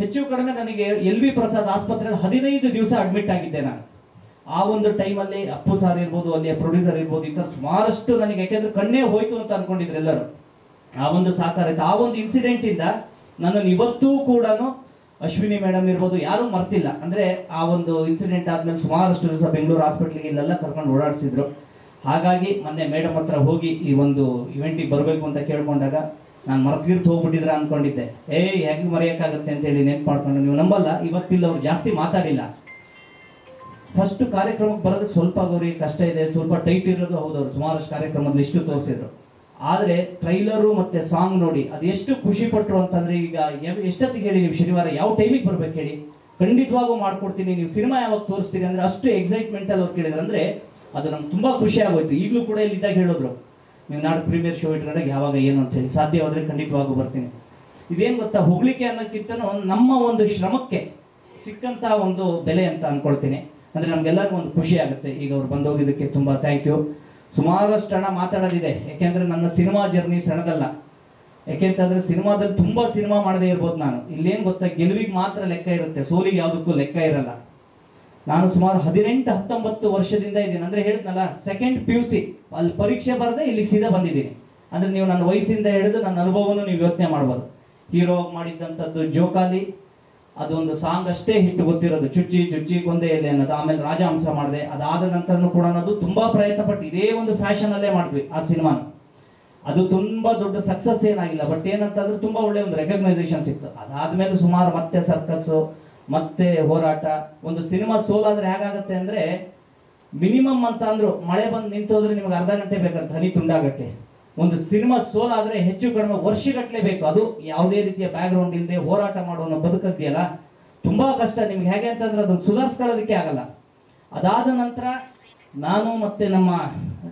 ಹೆಚ್ಚು ಕಡಿಮೆ ನನಗೆ LV ಪ್ರಸಾದ್ ಆಸ್ಪತ್ರೆಯಲ್ಲಿ 15 ದಿವಸ ಅಡ್ಮಿಟ್ ಆಗಿದ್ದೆ ನಾನು. ಆ ಒಂದು ಟೈಮಲ್ಲಿ ಅಪ್ಪು ಸಾರ್ ಇರ್ಬೋದು, ಅಲ್ಲಿಯ ಪ್ರೊಡ್ಯೂಸರ್ ಇರ್ಬೋದು, ಈ ಥರ ಸುಮಾರಷ್ಟು ನನಗೆ, ಯಾಕೆಂದ್ರೆ ಕಣ್ಣೇ ಹೋಯ್ತು ಅಂತ ಅನ್ಕೊಂಡಿದ್ರು ಎಲ್ಲರೂ. ಆ ಒಂದು ಸಹಕಾರ ಇತ್ತು. ಆ ಒಂದು ಇನ್ಸಿಡೆಂಟಿಂದ ನನ್ನನ್ನು ಇವತ್ತೂ ಕೂಡ ಅಶ್ವಿನಿ ಮೇಡಮ್ ಇರ್ಬೋದು ಯಾರೂ ಮರ್ತಿಲ್ಲ. ಅಂದರೆ ಆ ಒಂದು ಇನ್ಸಿಡೆಂಟ್ ಆದಮೇಲೆ ಸುಮಾರಷ್ಟು ದಿವಸ ಬೆಂಗಳೂರು ಹಾಸ್ಪಿಟ್ಲಿಗೆ ಇಲ್ಲೆಲ್ಲ ಕರ್ಕೊಂಡು ಓಡಾಡಿಸಿದ್ರು. ಹಾಗಾಗಿ ಮೊನ್ನೆ ಮೇಡಮ್ ಹತ್ರ ಹೋಗಿ ಈ ಒಂದು ಇವೆಂಟಿಗೆ ಬರಬೇಕು ಅಂತ ಕೇಳ್ಕೊಂಡಾಗ ನಾನು ಮರ್ತಿರ್ತು ಹೋಗ್ಬಿಟ್ಟಿದ್ರ ಅಂದ್ಕೊಂಡಿದ್ದೆ. ಹೆಂಗೆ ಮರೆಯೋಕ್ಕಾಗುತ್ತೆ ಅಂತೇಳಿ ನೆನ್ಪು ಮಾಡ್ಕೊಂಡು, ನೀವು ನಂಬಲ್ಲ, ಇವತ್ತಿಲ್ಲ ಅವ್ರು ಜಾಸ್ತಿ ಮಾತಾಡಿಲ್ಲ. ಫಸ್ಟ್ ಕಾರ್ಯಕ್ರಮಕ್ಕೆ ಬರೋದಕ್ಕೆ ಸ್ವಲ್ಪ ಅವ್ರಿಗೆ ಕಷ್ಟ ಇದೆ, ಸ್ವಲ್ಪ ಟೈಟ್ ಇರೋದು ಹೌದು. ಅವ್ರು ಸುಮಾರಷ್ಟು ಕಾರ್ಯಕ್ರಮದ ಲಿಸ್ಟು ತೋರಿಸಿದ್ರು. ಆದರೆ ಟ್ರೈಲರು ಮತ್ತು ಸಾಂಗ್ ನೋಡಿ ಅದು ಎಷ್ಟು ಖುಷಿ ಪಟ್ಟರು ಅಂತಂದರೆ, ಈಗ ಎಷ್ಟೊತ್ತಿಗೆ ಹೇಳಿ ನೀವು ಶನಿವಾರ ಯಾವ ಟೈಮಿಗೆ ಬರ್ಬೇಕು ಹೇಳಿ, ಖಂಡಿತವಾಗೂ ಮಾಡ್ಕೊಡ್ತೀನಿ, ನೀವು ಸಿನಿಮಾ ಯಾವಾಗ ತೋರಿಸ್ತೀರಿ ಅಂದರೆ ಅಷ್ಟು ಎಕ್ಸೈಟ್ಮೆಂಟಲ್ಲಿ ಅವ್ರು ಕೇಳಿದ್ರು. ಅಂದರೆ ಅದು ನಮ್ಗೆ ತುಂಬ ಖುಷಿ ಆಗೋಯ್ತು. ಈಗಲೂ ಕೂಡ ಇಲ್ಲಿದ್ದಾಗ ಹೇಳಿದ್ರು, ನೀವು ನಾಳೆ ಪ್ರೀಮಿಯರ್ ಶೋ ಇಟ್ಕೊಂಡಾಗ ಯಾವಾಗ ಏನು ಅಂತ ಹೇಳಿ, ಸಾಧ್ಯವಾದರೆ ಖಂಡಿತವಾಗೂ ಬರ್ತೀನಿ. ಇದೇನು ಗೊತ್ತಾ, ಹೋಗ್ಲಿಕ್ಕೆ ಅನ್ನೋಕ್ಕಿಂತನೂ ನಮ್ಮ ಒಂದು ಶ್ರಮಕ್ಕೆ ಸಿಕ್ಕಂಥ ಒಂದು ಬೆಲೆ ಅಂತ ಅಂದ್ಕೊಳ್ತೀನಿ. ಅಂದರೆ ನಮಗೆಲ್ಲರಿಗೂ ಒಂದು ಖುಷಿ ಆಗುತ್ತೆ. ಈಗ ಅವ್ರು ಬಂದೋಗಿದ್ದಕ್ಕೆ ತುಂಬ ಥ್ಯಾಂಕ್ ಯು. ಸುಮಾರಷ್ಟು ಹಣ ಮಾತಾಡೋದಿದೆ, ಯಾಕೆಂದರೆ ನನ್ನ ಸಿನಿಮಾ ಜರ್ನಿ ಸಣ್ಣದಲ್ಲ. ಯಾಕೆಂತಂದರೆ ಸಿನಿಮಾದಲ್ಲಿ ತುಂಬ ಸಿನಿಮಾ ಮಾಡದೇ ಇರ್ಬೋದು ನಾನು. ಇಲ್ಲೇನು ಗೊತ್ತಾ, ಗೆಲುವಿಗೆ ಮಾತ್ರ ಲೆಕ್ಕ ಇರುತ್ತೆ, ಸೋಲಿಗೆ ಯಾವುದಕ್ಕೂ ಲೆಕ್ಕ ಇರಲ್ಲ. ನಾನು ಸುಮಾರು 18-19 ವರ್ಷದಿಂದ ಇದ್ದೀನಿ. ಅಂದರೆ ಹೇಳಿದ್ನಲ್ಲ, ಸೆಕೆಂಡ್ PUC ಅಲ್ಲಿ ಪರೀಕ್ಷೆ ಬರದೆ ಇಲ್ಲಿಗೆ ಸೀದಾ ಬಂದಿದ್ದೀನಿ. ಅಂದರೆ ನೀವು ನನ್ನ ವಯಸ್ಸಿಂದ ಹಿಡಿದು ನನ್ನ ಅನುಭವವನ್ನು ನೀವು ಯೋಚನೆ ಮಾಡ್ಬೋದು. ಹೀರೋ ಮಾಡಿದ್ದಂಥದ್ದು ಜೋಕಾಲಿ, ಅದೊಂದು ಸಾಂಗ್ ಅಷ್ಟೇ ಹಿಟ್ಟು ಗೊತ್ತಿರೋದು, ಚುಚ್ಚಿ ಚುಚ್ಚಿ ಕೊಂದೆ ಎಲೆ ಅನ್ನೋದು. ಆಮೇಲೆ ರಾಜಹಂಸ ಮಾಡಿದೆ. ಅದಾದ ನಂತರನೂ ಕೂಡ ಅನ್ನೋದು ತುಂಬ ಪ್ರಯತ್ನ ಪಟ್ಟು ಇದೇ ಒಂದು ಫ್ಯಾಷನಲ್ಲೇ ಮಾಡಿದ್ವಿ ಆ ಸಿನಿಮಾನ. ಅದು ತುಂಬ ದೊಡ್ಡ ಸಕ್ಸಸ್ ಏನಾಗಿಲ್ಲ, ಬಟ್ ಏನಂತಂದ್ರೆ ತುಂಬ ಒಳ್ಳೆ ಒಂದು ರೆಕಗ್ನೈಸೇಷನ್ ಸಿಕ್ತು. ಅದಾದ್ಮೇಲೆ ಸುಮಾರು ಮತ್ತೆ ಸರ್ಕಸ್ಸು, ಮತ್ತೆ ಹೋರಾಟ. ಒಂದು ಸಿನಿಮಾ ಸೋಲಾದ್ರೆ ಹೇಗಾಗತ್ತೆ ಅಂದರೆ, ಮಿನಿಮಮ್ ಅಂತ ಅಂದ್ರು ಮಳೆ ಬಂದು ನಿಂತೋದ್ರೆ ನಿಮ್ಗೆ ಅರ್ಧ ಗಂಟೆ ಬೇಕಂತ ಹನಿ ತುಂಡಾಗಕ್ಕೆ. ಒಂದು ಸಿನಿಮಾ ಸೋಲಾದ್ರೆ ಹೆಚ್ಚು ಕಡಿಮೆ ವರ್ಷಗಟ್ಟಲೆ ಬೇಕು. ಅದು ಯಾವುದೇ ರೀತಿಯ ಬ್ಯಾಕ್ಗ್ರೌಂಡ್ ಇಲ್ಲದೆ ಹೋರಾಟ ಮಾಡೋನು ಬದುಕಕ್ಕಿಯಲ್ಲ, ತುಂಬ ಕಷ್ಟ. ನಿಮ್ಗೆ ಹೇಗೆ ಅಂತಂದ್ರೆ ಅದನ್ನು ಸುಧಾರಿಸ್ಕೊಳ್ಳೋದಕ್ಕೆ ಆಗಲ್ಲ. ಅದಾದ ನಂತರ ನಾನು ಮತ್ತೆ ನಮ್ಮ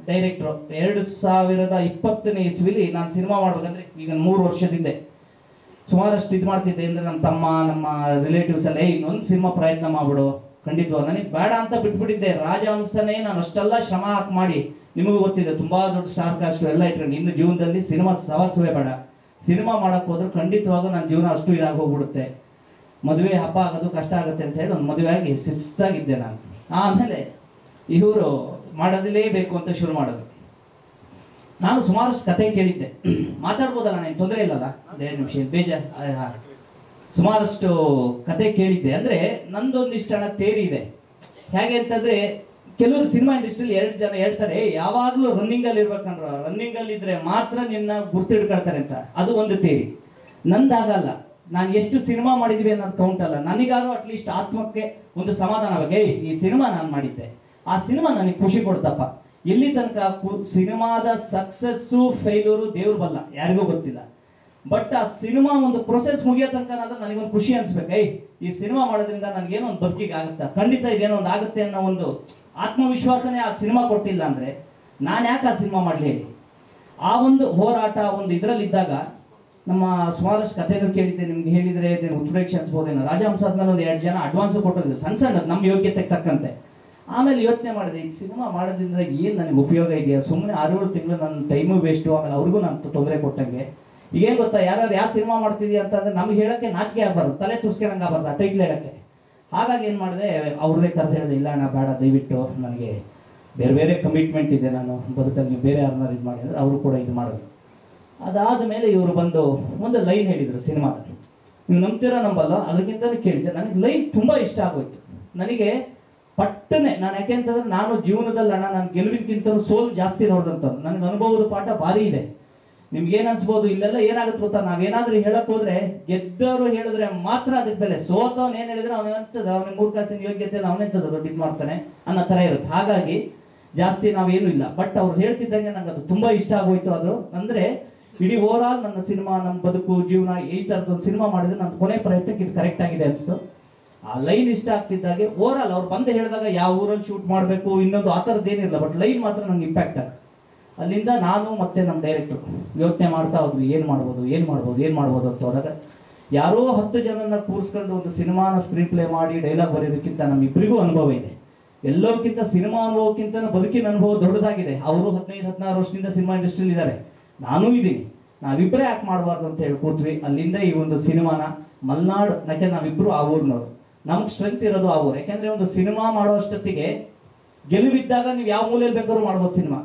ಡೈರೆಕ್ಟ್ರು 2020ನೇ ಇಸ್ವಿಲಿ ನಾನು ಸಿನಿಮಾ ಮಾಡ್ಬೇಕಂದ್ರೆ, ಈಗ 3 ವರ್ಷದಿಂದ ಸುಮಾರಷ್ಟು ಇದು ಮಾಡ್ತಿದ್ದೆ. ಅಂದರೆ ನಮ್ಮ ತಮ್ಮ, ನಮ್ಮ ರಿಲೇಟಿವ್ಸ್ ಎಲ್ಲ ಇನ್ನೊಂದು ಸಿನಿಮಾ ಪ್ರಯತ್ನ ಮಾಡ್ಬಿಡು, ಖಂಡಿತವಾಗ ನನಗೆ ಬೇಡ ಅಂತ ಬಿಟ್ಬಿಟ್ಟಿದ್ದೆ. ರಾಜಹಂಸನೇ ನಾನು ಅಷ್ಟೆಲ್ಲ ಶ್ರಮ ಹಾಕಿ ಮಾಡಿ, ನಿಮಗೂ ಗೊತ್ತಿದೆ ತುಂಬ ದೊಡ್ಡ ಸ್ಟಾರ್ ಕಾಸ್ಟು ಎಲ್ಲ ಇಟ್ಕೊಂಡು ಇನ್ನು ಜೀವನದಲ್ಲಿ ಸಿನಿಮಾ ಸವಾಸವೇ ಬೇಡ. ಸಿನಿಮಾ ಮಾಡೋಕ್ಕೆ ಹೋದ್ರೆ ಖಂಡಿತವಾಗೂ ನನ್ನ ಜೀವನ ಅಷ್ಟು ಇದಾಗಿ ಹೋಗ್ಬಿಡುತ್ತೆ. ಮದುವೆ ಹಬ್ಬ ಆಗೋದು ಕಷ್ಟ ಆಗುತ್ತೆ ಅಂತ ಹೇಳಿ ಒಂದು ಮದುವೆ ಆಗಿ ಶಿಸ್ತಾಗಿದ್ದೆ ನಾನು. ಆಮೇಲೆ ಇವರು ಮಾಡೋದಿಲೇಬೇಕು ಅಂತ ಶುರು ಮಾಡೋದು. ನಾನು ಸುಮಾರಷ್ಟು ಕತೆ ಕೇಳಿದ್ದೆ, ಮಾತಾಡ್ಬೋದಲ್ಲ, ನನಗೆ ತೊಂದರೆ ಇಲ್ಲಲ್ಲ, 2 ನಿಮಿಷ ಬೇಜಾರು. ಸುಮಾರಷ್ಟು ಕತೆ ಕೇಳಿದ್ದೆ. ಅಂದರೆ ನಂದೊಂದಿಷ್ಟು ಹಣ ತೇರಿ ಇದೆ. ಹೇಗೆ ಅಂತಂದರೆ, ಕೆಲವರು ಸಿನಿಮಾ ಇಂಡಸ್ಟ್ರಿಯಲ್ಲಿ 2 ಜನ ಹೇಳ್ತಾರೆ, ಯಾವಾಗಲೂ ರನ್ನಿಂಗಲ್ಲಿ ಇರ್ಬೇಕಂದ್ರೆ, ರನ್ನಿಂಗಲ್ಲಿ ಇದ್ರೆ ಮಾತ್ರ ನಿನ್ನ ಗುರ್ತಿಡ್ಕೊಳ್ತಾರೆ ಅಂತ. ಅದು ಒಂದು ತೇರಿ. ನಂದಾಗಲ್ಲ. ನಾನು ಎಷ್ಟು ಸಿನಿಮಾ ಮಾಡಿದ್ವಿ ಅನ್ನೋದು ಕೌಂಟ್ ಅಲ್ಲ. ನನಗಾದ್ರೂ ಅಟ್ಲೀಸ್ಟ್ ಆತ್ಮಕ್ಕೆ ಒಂದು ಸಮಾಧಾನ ಆಗಿ, ಈ ಸಿನಿಮಾ ನಾನು ಮಾಡಿದ್ದೆ, ಆ ಸಿನಿಮಾ ನನಗೆ ಖುಷಿ ಕೊಡ್ತಪ್ಪ. ಎಲ್ಲಿ ತನಕ ಸಿನಿಮಾದ ಸಕ್ಸಸ್ಸು ಫೇಲ್ಯೂರು ದೇವ್ರು ಬಲ್ಲ, ಯಾರಿಗೂ ಗೊತ್ತಿಲ್ಲ. ಬಟ್ ಆ ಸಿನಿಮಾ ಒಂದು ಪ್ರೊಸೆಸ್ ಮುಗಿಯೋ ತನಕ ನನಗೊಂದು ಖುಷಿ ಅನ್ಸ್ಬೇಕು. ಈ ಸಿನಿಮಾ ಮಾಡೋದ್ರಿಂದ ನನಗೇನೋ ಒಂದು ಬದುಕಿಗೆ ಆಗುತ್ತಾ, ಖಂಡಿತ ಇದೇನೋ ಒಂದು ಆಗುತ್ತೆ ಅನ್ನೋ ಒಂದು ಆತ್ಮವಿಶ್ವಾಸನೇ ಆ ಸಿನಿಮಾ ಕೊಟ್ಟಿಲ್ಲ ಅಂದರೆ ನಾನು ಯಾಕೆ ಆ ಸಿನಿಮಾ ಮಾಡಲಿ ಹೇಳಿ. ಆ ಒಂದು ಹೋರಾಟ ಒಂದು ಇದರಲ್ಲಿದ್ದಾಗ ನಮ್ಮ ಸುಮಾರಷ್ಟು ಕಥೆಗಳು ಕೇಳಿದ್ದೆ, ನಿಮ್ಗೆ ಹೇಳಿದರೆ ಉತ್ಪ್ರೇಕ್ಷೆ ಅನ್ಸ್ಬೋದೇನೋ. ರಾಜಹಂಸ ಆದ್ಮೇಲೆ ಒಂದು 2 ಜನ ಅಡ್ವಾನ್ಸ್ ಕೊಟ್ಟಿದ್ರು, ಸಣ್ಣ ಸಣ್ಣದು ನಮ್ಮ ಯೋಗ್ಯತೆಗೆ ತಕ್ಕಂತೆ. ಆಮೇಲೆ ಯೋಚನೆ ಮಾಡಿದೆ, ಈ ಸಿನಿಮಾ ಮಾಡೋದ್ರಿಂದ ಏನು ನನಗೆ ಉಪಯೋಗ ಇದೆಯಾ, ಸುಮ್ಮನೆ 6-7 ತಿಂಗಳು ನನ್ನ ಟೈಮು ವೇಸ್ಟು, ಆಮೇಲೆ ಅವ್ರಿಗೂ ನಾನು ತೊಂದರೆ ಕೊಟ್ಟಂಗೆ. ಈಗೇನು ಗೊತ್ತಾ, ಯಾರು ಸಿನಿಮಾ ಮಾಡ್ತಿದ್ದೀಯ ಅಂತಂದರೆ ನಮ್ಗೆ ಹೇಳೋಕ್ಕೆ ನಾಚಿಕೆ ಆಗಬಾರ್ದು, ತಲೆ ತುರ್ಸ್ಕೊಳಂಗೆ ಆಗಬಾರ್ದು ಆ ಟೈಟ್ಲ್ ಹೇಳೋಕ್ಕೆ. ಹಾಗಾಗಿ ಏನು ಮಾಡಿದೆ, ಅವ್ರನ್ನೇ ಕರೆದು ಹೇಳಿದೆ, ಇಲ್ಲ ಅಣ್ಣ ಬೇಡ, ದಯವಿಟ್ಟು ನನಗೆ ಬೇರೆ ಬೇರೆ ಕಮಿಟ್ಮೆಂಟ್ ಇದೆ, ನಾನು ಬದುಕಲ್ಲಿ ನೀವು ಬೇರೆ ಯಾರನ್ನಾರು ಇದು ಮಾಡಿ ಅಂದರೆ ಅವರು ಕೂಡ ಇದು ಮಾಡೋದು. ಅದಾದ ಮೇಲೆ ಇವರು ಬಂದು ಒಂದು ಲೈನ್ ಹೇಳಿದರು ಸಿನಿಮಾದ. ನೀವು ನಂಬ್ತೀರೋ ನಂಬಲ್ಲ, ಅದಕ್ಕಿಂತಲೂ ಕೇಳಿದ್ದೆ. ನನಗೆ ಲೈನ್ ತುಂಬ ಇಷ್ಟ ಆಗೋಯ್ತು. ನನಗೆ ಪಟ್ಟನೆ ನಾನು ಯಾಕೆ ಅಂತಂದ್ರೆ, ನಾನು ಜೀವನದಲ್ಲಿ ಅಣ್ಣ ನಾನು ಗೆಲುವಿನಕ್ಕಿಂತ ಸೋಲು ಜಾಸ್ತಿ ನೋಡಿದಂಥದ್ದು. ನನಗೆ ಅನುಭವದ ಪಾಠ ಭಾರಿ ಇದೆ. ನಿಮ್ಗೇನು ಅನ್ಸ್ಬೋದು, ಇಲ್ಲೆಲ್ಲ ಏನಾಗುತ್ತೆ ಗೊತ್ತಾ, ನಾವೇನಾದ್ರೂ ಹೇಳಕ್ ಹೋದ್ರೆ ಗೆದ್ದವರು ಹೇಳಿದ್ರೆ ಮಾತ್ರ ಅದಕ್ಕೆ ಬೆಲೆ. ಸೋತವನು ಏನು ಹೇಳಿದ್ರೆ ಅವನಂತದ, ಅವನಿಗೆ 3 ಕಾಸಿನ ಯೋಗ್ಯತೆ ಇಲ್ಲ, ಅವನೆಂತದ ದೊಡ್ಡ ಇದು ಮಾಡ್ತಾನೆ ಅನ್ನೋ ಥರ ಇರುತ್ತೆ. ಹಾಗಾಗಿ ಜಾಸ್ತಿ ನಾವೇನು ಇಲ್ಲ. ಬಟ್ ಅವ್ರು ಹೇಳ್ತಿದ್ದಂಗೆ ನಂಗೆ ಅದು ತುಂಬ ಇಷ್ಟ ಆಗೋಯ್ತು. ಅದು ಅಂದರೆ ಇಡೀ ಓವರ್ ಆಲ್ ನನ್ನ ಸಿನಿಮಾ, ನಮ್ಮ ಬದುಕು, ಜೀವನ, ಈ ಥರದ್ದೊಂದು ಸಿನಿಮಾ ಮಾಡಿದ್ರೆ ನನ್ನ ಕೊನೆ ಪ್ರಯತ್ನಕ್ಕೆ ಇದು ಕರೆಕ್ಟ್ ಆಗಿದೆ ಅನಿಸ್ತು. ಆ ಲೈನ್ ಇಷ್ಟ ಆಗ್ತಿದ್ದಾಗೆ ಓವರ್ ಆಲ್ ಅವ್ರು ಬಂದು ಹೇಳಿದಾಗ ಯಾವ ಊರಲ್ಲಿ ಶೂಟ್ ಮಾಡಬೇಕು ಇನ್ನೊಂದು ಆ ಥರದ್ದು ಏನಿಲ್ಲ, ಬಟ್ ಲೈನ್ ಮಾತ್ರ ನಂಗೆ ಇಂಪ್ಯಾಕ್ಟ್ ಆಗುತ್ತೆ. ಅಲ್ಲಿಂದ ನಾನು ಮತ್ತೆ ನಮ್ಮ ಡೈರೆಕ್ಟ್ರು ಯೋಚನೆ ಮಾಡ್ತಾ ಹೋದ್ವಿ, ಏನು ಮಾಡ್ಬೋದು ಅಂತ ಹೋದಾಗ, ಯಾರೋ 10 ಜನನ ಕೂರಿಸ್ಕೊಂಡು ಒಂದು ಸಿನಿಮಾನ ಸ್ಕ್ರೀನ್ ಪ್ಲೇ ಮಾಡಿ ಡೈಲಾಗ್ ಬರೆಯೋದಕ್ಕಿಂತ ನಮ್ಮಿಬ್ಬರಿಗೂ ಅನುಭವ ಇದೆ. ಎಲ್ಲರಿಗಿಂತ ಸಿನಿಮಾ ಅನುಭವಕ್ಕಿಂತ ಬದುಕಿನ ಅನುಭವ ದೊಡ್ಡದಾಗಿದೆ. ಅವರು 15-16 ವರ್ಷದಿಂದ ಸಿನಿಮಾ ಇಂಡಸ್ಟ್ರಿಯಲ್ಲಿ ಇದ್ದಾರೆ, ನಾನೂ ಇದ್ದೀನಿ. ನಾವಿಬ್ಬರೇ ಯಾಕೆ ಮಾಡಬಾರ್ದು ಅಂತ ಹೇಳಿ ಕೂತ್ವಿ. ಅಲ್ಲಿಂದ ಈ ಒಂದು ಸಿನಿಮಾನ ಮಲ್ನಾಡು, ಯಾಕೆ ನಾವಿಬ್ಬರು ಆ ಊರಿನವರು, ನಮ್ಗೆ ಸ್ಟ್ರೆಂತ್ ಇರೋದು ಆ ಊರು. ಯಾಕೆಂದರೆ ಒಂದು ಸಿನಿಮಾ ಮಾಡೋ ಅಷ್ಟೊತ್ತಿಗೆ ಗೆಲುವಿದ್ದಾಗ ನೀವು ಯಾವ ಮೂಲೆಯಲ್ಲಿ ಬೇಕಾದ್ರೂ ಮಾಡ್ಬೋದು ಸಿನಿಮಾ.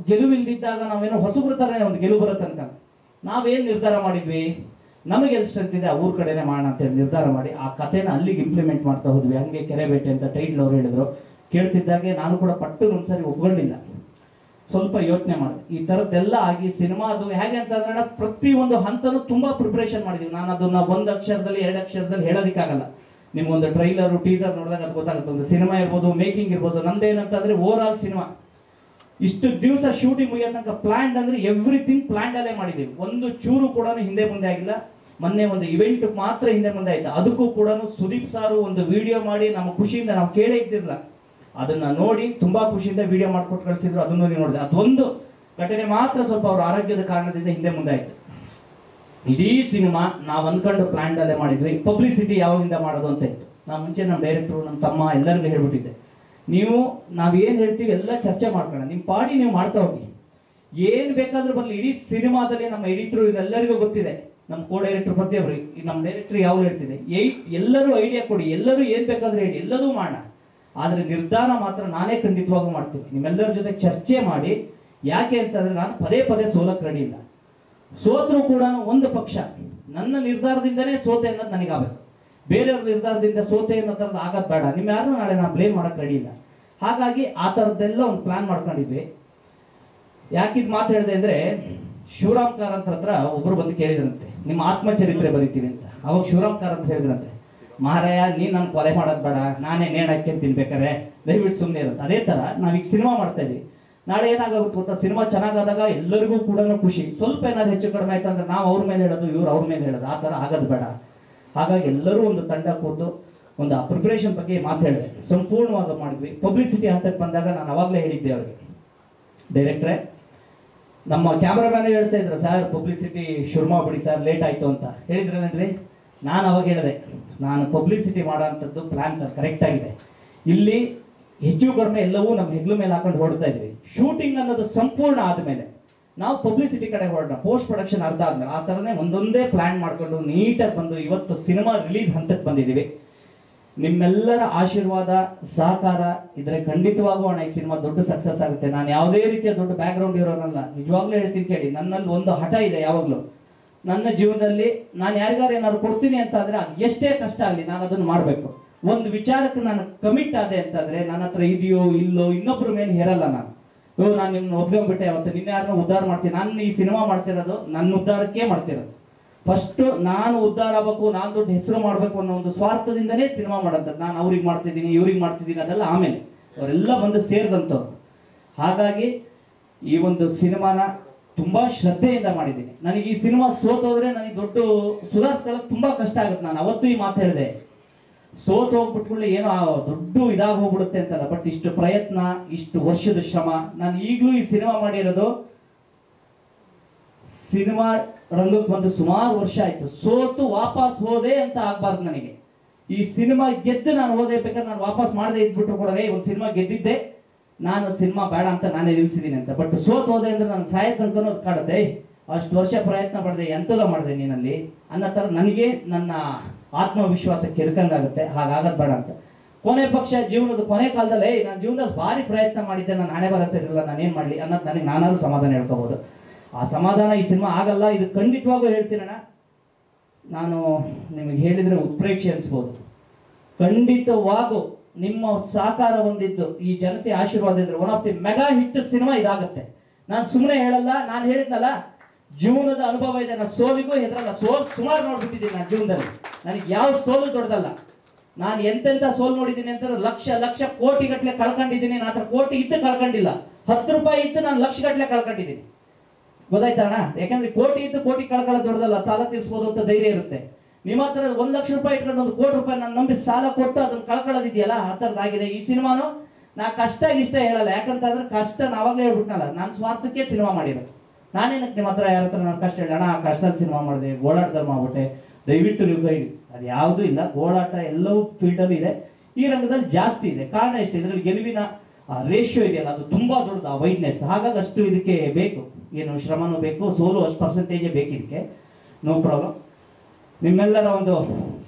ಗೆಲುವಿಲ್ದಿದ್ದಾಗ ನಾವೇನೋ ಹೊಸಬ್ರ ಥರನೇ ಒಂದು ಗೆಲುವು ಬರೋ ತನಕ ನಾವೇನು ನಿರ್ಧಾರ ಮಾಡಿದ್ವಿ, ನಮಗೆ ಎಲ್ಲಿ ಸ್ಟ್ರೆಂತ್ ಇದೆ ಆ ಊರ ಕಡೆನೇ ಮಾಡೋಣ ಅಂತೇಳಿ ನಿರ್ಧಾರ ಮಾಡಿ ಆ ಕಥೆನ ಅಲ್ಲಿಗೆ ಇಂಪ್ಲಿಮೆಂಟ್ ಮಾಡ್ತಾ ಹೋದ್ವಿ. ಹಂಗೆ ಕೆರೆಬೇಟೆ ಅಂತ ಟೈಟ್ಲ್ ಅವ್ರು ಹೇಳಿದ್ರು. ಕೇಳ್ತಿದ್ದಾಗೆ ನಾನು ಕೂಡ ಪಟ್ಟು ಒಂದ್ಸರಿ ಒಪ್ಕೊಂಡಿಲ್ಲ, ಸ್ವಲ್ಪ ಯೋಚನೆ ಮಾಡಿದೆ. ಈ ಥರದ್ದೆಲ್ಲ ಆಗಿ ಸಿನಿಮಾ ಅದು ಹೇಗೆ ಅಂತಂದ್ರೆ ಪ್ರತಿಯೊಂದು ಹಂತನೂ ತುಂಬ ಪ್ರಿಪ್ರೇಷನ್ ಮಾಡಿದ್ವಿ. ನಾನು ಅದನ್ನ 1 ಅಕ್ಷರದಲ್ಲಿ 2 ಅಕ್ಷರದಲ್ಲಿ ಹೇಳೋದಕ್ಕಾಗಲ್ಲ. ನಿಮ್ಗೊಂದು ಟ್ರೈಲರು ಟೀಸರ್ ನೋಡಿದಾಗ ಅದು ಗೊತ್ತಾಗುತ್ತೆ. ಒಂದು ಸಿನಿಮಾ ಇರ್ಬೋದು, ಮೇಕಿಂಗ್ ಇರ್ಬೋದು. ನಮ್ದೇನಂತಂದ್ರೆ ಓವರ್ ಆಲ್ ಸಿನಿಮಾ ಇಷ್ಟು ದಿವಸ ಶೂಟಿಂಗ್ ಮುಗಿಯೋ ತನಕ ಪ್ಲಾನ್ಡ್ ಅಂದ್ರೆ ಎವ್ರಿಥಿಂಗ್ ಪ್ಲಾನ್ಡ್ ಅಲ್ಲೇ ಮಾಡಿದ್ದೀವಿ. ಒಂದು ಚೂರು ಕೂಡ ಹಿಂದೆ ಮುಂದೆ ಆಗಿಲ್ಲ. ಮೊನ್ನೆ ಒಂದು ಇವೆಂಟ್ ಮಾತ್ರ ಹಿಂದೆ ಮುಂದೆ ಆಯ್ತು. ಅದಕ್ಕೂ ಕೂಡ ಸುದೀಪ್ ಸಾರು ಒಂದು ವಿಡಿಯೋ ಮಾಡಿ ನಮ್ಮ ಖುಷಿಯಿಂದ ನಾವು ಕೇಳೇ ಇದ್ದಿರಲಿಲ್ಲ, ಅದನ್ನ ನೋಡಿ ತುಂಬಾ ಖುಷಿಯಿಂದ ವಿಡಿಯೋ ಮಾಡ್ಕೊಟ್ಟು ಕಳಿಸಿದ್ರು. ಅದನ್ನು ನೀವು ನೋಡಿದೆ. ಅದೊಂದು ಘಟನೆ ಮಾತ್ರ ಸ್ವಲ್ಪ ಅವ್ರ ಆರೋಗ್ಯದ ಕಾರಣದಿಂದ ಹಿಂದೆ ಮುಂದೆ ಆಯ್ತು. ಇಡೀ ಸಿನಿಮಾ ನಾವು ಅನ್ಕೊಂಡು ಪ್ಲಾನ್ ಅಲ್ಲೇ ಮಾಡಿದ್ವಿ. ಪಬ್ಲಿಸಿಟಿ ಯಾವಾಗಿಂದ ಮಾಡೋದು ಅಂತ ಇತ್ತು. ನಾವು ಮುಂಚೆ ನಮ್ಮ ಡೈರೆಕ್ಟ್ರು, ನಮ್ಮ ತಮ್ಮ ಎಲ್ಲರಿಗೂ ಹೇಳ್ಬಿಟ್ಟಿದ್ದೆ, ನಾವೇನು ಹೇಳ್ತೀವಿ ಎಲ್ಲ ಚರ್ಚೆ ಮಾಡ್ಕೊಳ್ಳೋಣ, ನಿಮ್ಮ ಪಾಡಿ ನೀವು ಮಾಡ್ತಾ ಹೋಗಿ, ಏನು ಬೇಕಾದ್ರೂ ಬರಲಿ. ಇಡೀ ಸಿನಿಮಾದಲ್ಲಿ ನಮ್ಮ ಎಡಿಟ್ರು ಇದೆಲ್ಲರಿಗೂ ಗೊತ್ತಿದೆ, ನಮ್ಮ ಕೋ ಡೈರೆಕ್ಟರ್ ಪ್ರತಿಯೊಬ್ಬರು, ನಮ್ಮ ಡೈರೆಕ್ಟರ್ ಯಾವಾಗ ಹೇಳ್ತಿದೆ, ಎಲ್ಲರೂ ಐಡಿಯಾ ಕೊಡಿ, ಎಲ್ಲರೂ ಏನು ಬೇಕಾದ್ರೂ ಹೇಳಿ, ಎಲ್ಲದೂ ಮಾಡೋಣ. ಆದರೆ ನಿರ್ಧಾರ ಮಾತ್ರ ನಾನೇ ಖಂಡಿತವಾಗೂ ಮಾಡ್ತೀನಿ. ನಿಮ್ಮೆಲ್ಲರ ಜೊತೆ ಚರ್ಚೆ ಮಾಡಿ. ಯಾಕೆ ಅಂತಂದ್ರೆ ನಾನು ಪದೇ ಪದೇ ಸೋಲಕ್ಕೆ ರೆಡಿ ಇಲ್ಲ. ಸೋತ್ರೂ ಕೂಡ ಒಂದು ಪಕ್ಷ ನನ್ನ ನಿರ್ಧಾರದಿಂದನೇ ಸೋತೆ ಅನ್ನೋದು ನನಗಾಗಬೇಕು. ಬೇರೆಯವ್ರ ನಿರ್ಧಾರದಿಂದ ಸೋತೆ ಅನ್ನೋ ಥರದ್ದು ಆಗೋದು ಬೇಡ. ನಿಮ್ಮ ಯಾರನ್ನೂ ನಾಳೆ ನಾನು ಬ್ಲೇಮ್ ಮಾಡೋಕ್ಕೆ ರೆಡಿ ಇಲ್ಲ. ಹಾಗಾಗಿ ಆ ಥರದ್ದೆಲ್ಲ ಒಂದು ಪ್ಲಾನ್ ಮಾಡ್ಕೊಂಡಿದ್ವಿ. ಯಾಕಿದ್ ಮಾತು ಹೇಳಿದೆ ಅಂದರೆ, ಶಿವರಾಮ್ ಕಾರಂತ್ ಹತ್ರ ಒಬ್ಬರು ಬಂದು ಕೇಳಿದ್ರಂತೆ, ನಿಮ್ಮ ಆತ್ಮಚರಿತ್ರೆ ಬರೀತೀವಿ ಅಂತ. ಅವಾಗ ಶಿವರಾಮ್ ಕಾರಂತ್ ಹೇಳಿದ್ರಂತೆ, ಮಹಾರಾಯ ನೀನು ನನ್ನ ಕೊಲೆ ಮಾಡೋದು ಬೇಡ, ನಾನೇ ನೇಣಕ್ಕೆ ತಿನ್ಬೇಕಾರೆ, ದಯವಿಟ್ಟು ಸುಮ್ಮನೆ ಇರುತ್ತೆ. ಅದೇ ಥರ ನಾವೀಗ ಸಿನಿಮಾ ಮಾಡ್ತಾ ಇದ್ವಿ. ನಾಳೆ ಏನಾಗುತ್ತೆ ಗೊತ್ತಾ, ಸಿನಿಮಾ ಚೆನ್ನಾಗಾದಾಗ ಎಲ್ಲರಿಗೂ ಕೂಡ ಖುಷಿ. ಸ್ವಲ್ಪ ಏನಾದ್ರು ಹೆಚ್ಚು ಕಡಿಮೆ ಆಯ್ತು ಅಂದ್ರೆ ನಾವು ಅವ್ರ ಮೇಲೆ ಹೇಳೋದು, ಇವ್ರು ಅವ್ರ ಮೇಲೆ ಹೇಳೋದು, ಆ ಥರ ಆಗೋದು ಬೇಡ. ಹಾಗಾಗಿ ಎಲ್ಲರೂ ಒಂದು ತಂಡ ಕೂತು ಒಂದು ಆ ಪ್ರಿಪ್ರೇಷನ್ ಬಗ್ಗೆ ಮಾತು ಹೇಳಿದೆ, ಸಂಪೂರ್ಣವಾಗಿ ಮಾಡಿದ್ವಿ. ಪಬ್ಲಿಸಿಟಿ ಹಂತಕ್ಕೆ ಬಂದಾಗ ನಾನು ಅವಾಗಲೇ ಹೇಳಿದ್ದೆ ಅವರಿಗೆ, ಡೈರೆಕ್ಟ್ರೆ, ನಮ್ಮ ಕ್ಯಾಮ್ರಾಮ್ಯಾನ್ ಹೇಳ್ತಾ ಇದ್ರು, ಸರ್ ಪಬ್ಲಿಸಿಟಿ ಶುರು ಮಾಡ್ಬಿಡಿ ಸರ್, ಲೇಟ್ ಆಯಿತು ಅಂತ ಹೇಳಿದ್ರೇನ್ರಿ. ನಾನು ಅವಾಗ ಹೇಳಿದೆ, ನಾನು ಪಬ್ಲಿಸಿಟಿ ಮಾಡೋ ಅಂಥದ್ದು ಪ್ಲ್ಯಾನ್ ಕರೆಕ್ಟ್ ಆಗಿದೆ. ಇಲ್ಲಿ ಹೆಚ್ಚು ಕಡಿಮೆ ಎಲ್ಲವೂ ನಮ್ಮ ಹೆಗ್ಲು ಮೇಲೆ ಹಾಕೊಂಡು ಹೊರಡ್ತಾ ಇದ್ವಿ. ಶೂಟಿಂಗ್ ಅನ್ನೋದು ಸಂಪೂರ್ಣ ಆದಮೇಲೆ ನಾವು ಪಬ್ಲಿಸಿಟಿ ಕಡೆ ಹೊರಡ, ಪೋಸ್ಟ್ ಪ್ರೊಡಕ್ಷನ್ ಅರ್ಧ ಆದ್ಮೇಲೆ ಆ ಥರನೇ ಒಂದೊಂದೇ ಪ್ಲ್ಯಾನ್ ಮಾಡಿಕೊಂಡು ನೀಟಾಗಿ ಬಂದು ಇವತ್ತು ಸಿನಿಮಾ ರಿಲೀಸ್ ಹಂತಕ್ಕೆ ಬಂದಿದ್ದೀವಿ. ನಿಮ್ಮೆಲ್ಲರ ಆಶೀರ್ವಾದ ಸಹಕಾರ ಇದ್ರೆ ಖಂಡಿತವಾಗೂ ಅಣ್ಣ ಈ ಸಿನಿಮಾ ದೊಡ್ಡ ಸಕ್ಸಸ್ ಆಗುತ್ತೆ. ನಾನು ಯಾವುದೇ ರೀತಿಯ ದೊಡ್ಡ ಬ್ಯಾಕ್ಗ್ರೌಂಡ್ ಇರೋನಲ್ಲ, ನಿಜವಾಗ್ಲೂ ಹೇಳ್ತೀನಿ ಕೇಳಿ. ನನ್ನಲ್ಲಿ ಒಂದು ಹಠ ಇದೆ ಯಾವಾಗಲೂ. ನನ್ನ ಜೀವನದಲ್ಲಿ ನಾನು ಯಾರಿಗಾರು ಏನಾದ್ರು ಕೊಡ್ತೀನಿ ಅಂತ ಅಂದ್ರೆ ಅದು ಎಷ್ಟೇ ಕಷ್ಟ ಆಗಲಿ ನಾನು ಅದನ್ನು ಮಾಡಬೇಕು. ಒಂದು ವಿಚಾರಕ್ಕೆ ನಾನು ಕಮಿಟ್ ಆದೆ ಅಂತಂದ್ರೆ ನನ್ನ ಹತ್ರ ಇದೆಯೋ ಇಲ್ಲೋ ಇನ್ನೊಬ್ಬರ ಮೇಲೆ ಹೇರಲ್ಲ. ನಾನು ನಿಮ್ಮನ್ನ ಒಪ್ಕೊಂಡ್ಬಿಟ್ಟೆ, ಅವತ್ತು ನಿನ್ನ ಯಾರನ್ನ ಉದ್ಧಾರ ಮಾಡ್ತೀನಿ. ನಾನು ಈ ಸಿನಿಮಾ ಮಾಡ್ತಿರೋದು ನನ್ನ ಉದ್ಧಾರಕ್ಕೆ ಮಾಡ್ತಿರೋದು. ಫಸ್ಟ್ ನಾನು ಉದ್ಧಾರ ಆಗಬೇಕು, ನಾನು ದೊಡ್ಡ ಹೆಸರು ಮಾಡಬೇಕು ಅನ್ನೋ ಒಂದು ಸ್ವಾರ್ಥದಿಂದನೇ ಸಿನಿಮಾ ಮಾಡೋಂಥದ್ದು. ನಾನು ಅವ್ರಿಗೆ ಮಾಡ್ತಿದ್ದೀನಿ, ಇವ್ರಿಗೆ ಮಾಡ್ತಿದ್ದೀನಿ, ಅದೆಲ್ಲ ಆಮೇಲೆ ಅವರೆಲ್ಲ ಬಂದು ಸೇರಿದಂಥವ್ರು. ಹಾಗಾಗಿ ಈ ಒಂದು ಸಿನಿಮಾನ ತುಂಬಾ ಶ್ರದ್ಧೆಯಿಂದ ಮಾಡಿದ್ದೀನಿ. ನನಗೆ ಈ ಸಿನಿಮಾ ಸೋತೋದ್ರೆ ನನಗೆ ದೊಡ್ಡ ಸುಧಾರಿಸ್ಕೊಳ್ಳೋದು ತುಂಬಾ ಕಷ್ಟ ಆಗುತ್ತೆ. ನಾನು ಅವತ್ತು ಈ ಮಾತು ಹೇಳಿದೆ, ಸೋತು ಹೋಗ್ಬಿಟ್ಕೊಳ್ಳಿ ಏನೋ ದೊಡ್ಡ ಇದಾಗಿ ಹೋಗ್ಬಿಡುತ್ತೆ ಅಂತಲ್ಲ, ಬಟ್ ಇಷ್ಟು ಪ್ರಯತ್ನ, ಇಷ್ಟು ವರ್ಷದ ಶ್ರಮ. ನಾನು ಈಗಲೂ ಈ ಸಿನಿಮಾ ಮಾಡಿರೋದು, ಸಿನಿಮಾ ರಂಗಕ್ಕೆ ಬಂದು ಸುಮಾರು ವರ್ಷ ಆಯ್ತು. ಸೋತು ವಾಪಸ್ ಹೋದೆ ಅಂತ ಆಗ್ಬಾರ್ದು ನನಗೆ. ಈ ಸಿನಿಮಾ ಗೆದ್ದು ನಾನು ಹೋದೆ, ಬೇಕಾದ್ರೆ ನಾನು ವಾಪಸ್ ಮಾಡದೆ ಇದ್ಬಿಟ್ರು ಕೂಡ ಒಂದು ಸಿನಿಮಾ ಗೆದ್ದಿದ್ದೆ, ನಾನು ಸಿನಿಮಾ ಬೇಡ ಅಂತ ನಾನೇ ನಿಲ್ಸಿದ್ದೀನಿ ಅಂತ. ಬಟ್ ಸೋತ್ ಹೋದೆ ಅಂದ್ರೆ ನಾನು ಸಾಯ ತನಕ ಅದು ಕಾಡುತ್ತೆ, ಅಷ್ಟು ವರ್ಷ ಪ್ರಯತ್ನ ಪಡೆದೆ, ಎಂತೆಲ್ಲ ಮಾಡಿದೆ ನೀನಲ್ಲಿ ಅನ್ನೋ ಥರ ನನಗೆ ನನ್ನ ಆತ್ಮವಿಶ್ವಾಸ ಕೆರ್ಕಂಗಾಗುತ್ತೆ. ಹಾಗಾಗದ್ ಬೇಡ ಅಂತ ಕೊನೆ ಪಕ್ಷ ಜೀವನದ ಕೊನೆ ಕಾಲದಲ್ಲಿ ನಾನು ಜೀವನದಲ್ಲಿ ಭಾರಿ ಪ್ರಯತ್ನ ಮಾಡಿದ್ದೆ, ನಾನು ಹಣೆ ಬರಸ ಇರಲಿಲ್ಲ, ನಾನೇನು ಮಾಡಲಿ ಅನ್ನೋದು ನನಗೆ ನಾನಾದ್ರೂ ಸಮಾಧಾನ ಹೇಳ್ಕೋಬೋದು. ಆ ಸಮಾಧಾನ ಈ ಸಿನಿಮಾ ಆಗಲ್ಲ. ಇದು ಖಂಡಿತವಾಗೂ ಹೇಳ್ತೀನಣ್ಣ, ನಾನು ನಿಮಗೆ ಹೇಳಿದರೆ ಉತ್ಪ್ರೇಕ್ಷೆ ಅನಿಸ್ಬೋದು. ಖಂಡಿತವಾಗೂ ನಿಮ್ಮ ಸಹಕಾರ ಹೊಂದಿದ್ದು, ಈ ಜನತೆ ಆಶೀರ್ವಾದ ಇದ್ರೆ one of the mega hit cinema ಇದಾಗುತ್ತೆ. ನಾನು ಸುಮ್ಮನೆ ಹೇಳಲ್ಲ, ನಾನು ಹೇಳಿದ್ನಲ್ಲ ಜೀವನದ ಅನುಭವ ಇದೆ, ನಾನು ಸೋಲಿಗೂ ಹೆದರಲ್ಲ. ಸುಮಾರು ನೋಡ್ಬಿಟ್ಟಿದ್ದೀನಿ ನಾನು ಜೀವನದಲ್ಲಿ, ನನಗೆ ಯಾವ ಸೋಲು ದೊಡ್ಡದಲ್ಲ. ನಾನು ಎಂತೆಂಥ ಸೋಲು ನೋಡಿದ್ದೀನಿ ಅಂತಂದ್ರೆ ಲಕ್ಷ ಲಕ್ಷ ಕೋಟಿ ಗಟ್ಟಲೆ ಕಳ್ಕೊಂಡಿದ್ದೀನಿ. ನಾನು ಹತ್ರ ಕೋಟಿ ಇದ್ದು ಕಳ್ಕೊಂಡಿಲ್ಲ, 10 ರೂಪಾಯಿ ಇದ್ದು ನಾನು ಲಕ್ಷ ಗಟ್ಟಲೆ ಕಳ್ಕೊಂಡಿದ್ದೀನಿ. ಗೊತ್ತಾಯ್ತಣ್ಣ? ಯಾಕಂದ್ರೆ ಕೋಟಿ ಇದ್ದು ಕೋಟಿ ಕಳ್ಕೊಳ್ಳೋದು ದೊಡ್ಡದಲ್ಲ, ಸಾಲ ತೀರಿಸ್ಬೋದು ಅಂತ ಧೈರ್ಯ ಇರುತ್ತೆ. ನಿಮ್ಮ ಹತ್ರ 1 ಲಕ್ಷ ರೂಪಾಯಿ ಇಟ್ಕೊಂಡು 1 ಕೋಟಿ ರೂಪಾಯಿ ನಾನು ನಂಬಿ ಸಾಲ ಕೊಟ್ಟು ಅದನ್ನು ಕಳ್ಕೊಳ್ಳೋದಿದೆಯಲ್ಲ, ಆ ಥರದ್ದಾಗಿದೆ ಈ ಸಿನಿಮಾನು. ನಾ ಕಷ್ಟ ಇಷ್ಟ ಹೇಳಲ್ಲ, ಯಾಕಂತಂದ್ರೆ ಕಷ್ಟ ನಾವಾಗಲೇ ಹೇಳ್ಬಿಟ್ನಲ್ಲ, ನಾನು ಸ್ವಾರ್ಥಕ್ಕೆ ಸಿನಿಮಾ ಮಾಡಿರೋದು. ನಾನೇನಕ್ಕೆ ನಿಮ್ಮ ಹತ್ರ ಯಾರ ಹತ್ರ ನಾನು ಕಷ್ಟ ಹೇಳಿ, ಅಣ್ಣ ಕಷ್ಟದಲ್ಲಿ ಸಿನಿಮಾ ಮಾಡಿದೆ, ಗೋಳಾಟದಲ್ಲಿ ಮಾಡ್ಬಿಟ್ಟೆ, ದಯವಿಟ್ಟು ನೀವು ಹೇಳಿ. ಅದು ಯಾವುದೂ ಇಲ್ಲ, ಗೋಳಾಟ ಎಲ್ಲವೂ ಫೀಲ್ಡಲ್ಲೂ ಇದೆ, ಈ ರಂಗದಲ್ಲಿ ಜಾಸ್ತಿ ಇದೆ. ಕಾರಣ ಎಷ್ಟು, ಇದರಲ್ಲಿ ಗೆಲುವಿನ ರೇಷಿಯೋ ಇದೆಯಲ್ಲ ಅದು ತುಂಬಾ ದೊಡ್ಡದು, ಆ ವೈಡ್ನೆಸ್. ಹಾಗಾಗಿ ಅಷ್ಟು ಇದಕ್ಕೆ ಬೇಕು, ಏನು ಶ್ರಮನೂ ಬೇಕು, ಸೋಲು ಅಷ್ಟು ಪರ್ಸೆಂಟೇಜೇ ಬೇಕು ಇದಕ್ಕೆ. No problem. ನಿಮ್ಮೆಲ್ಲರ ಒಂದು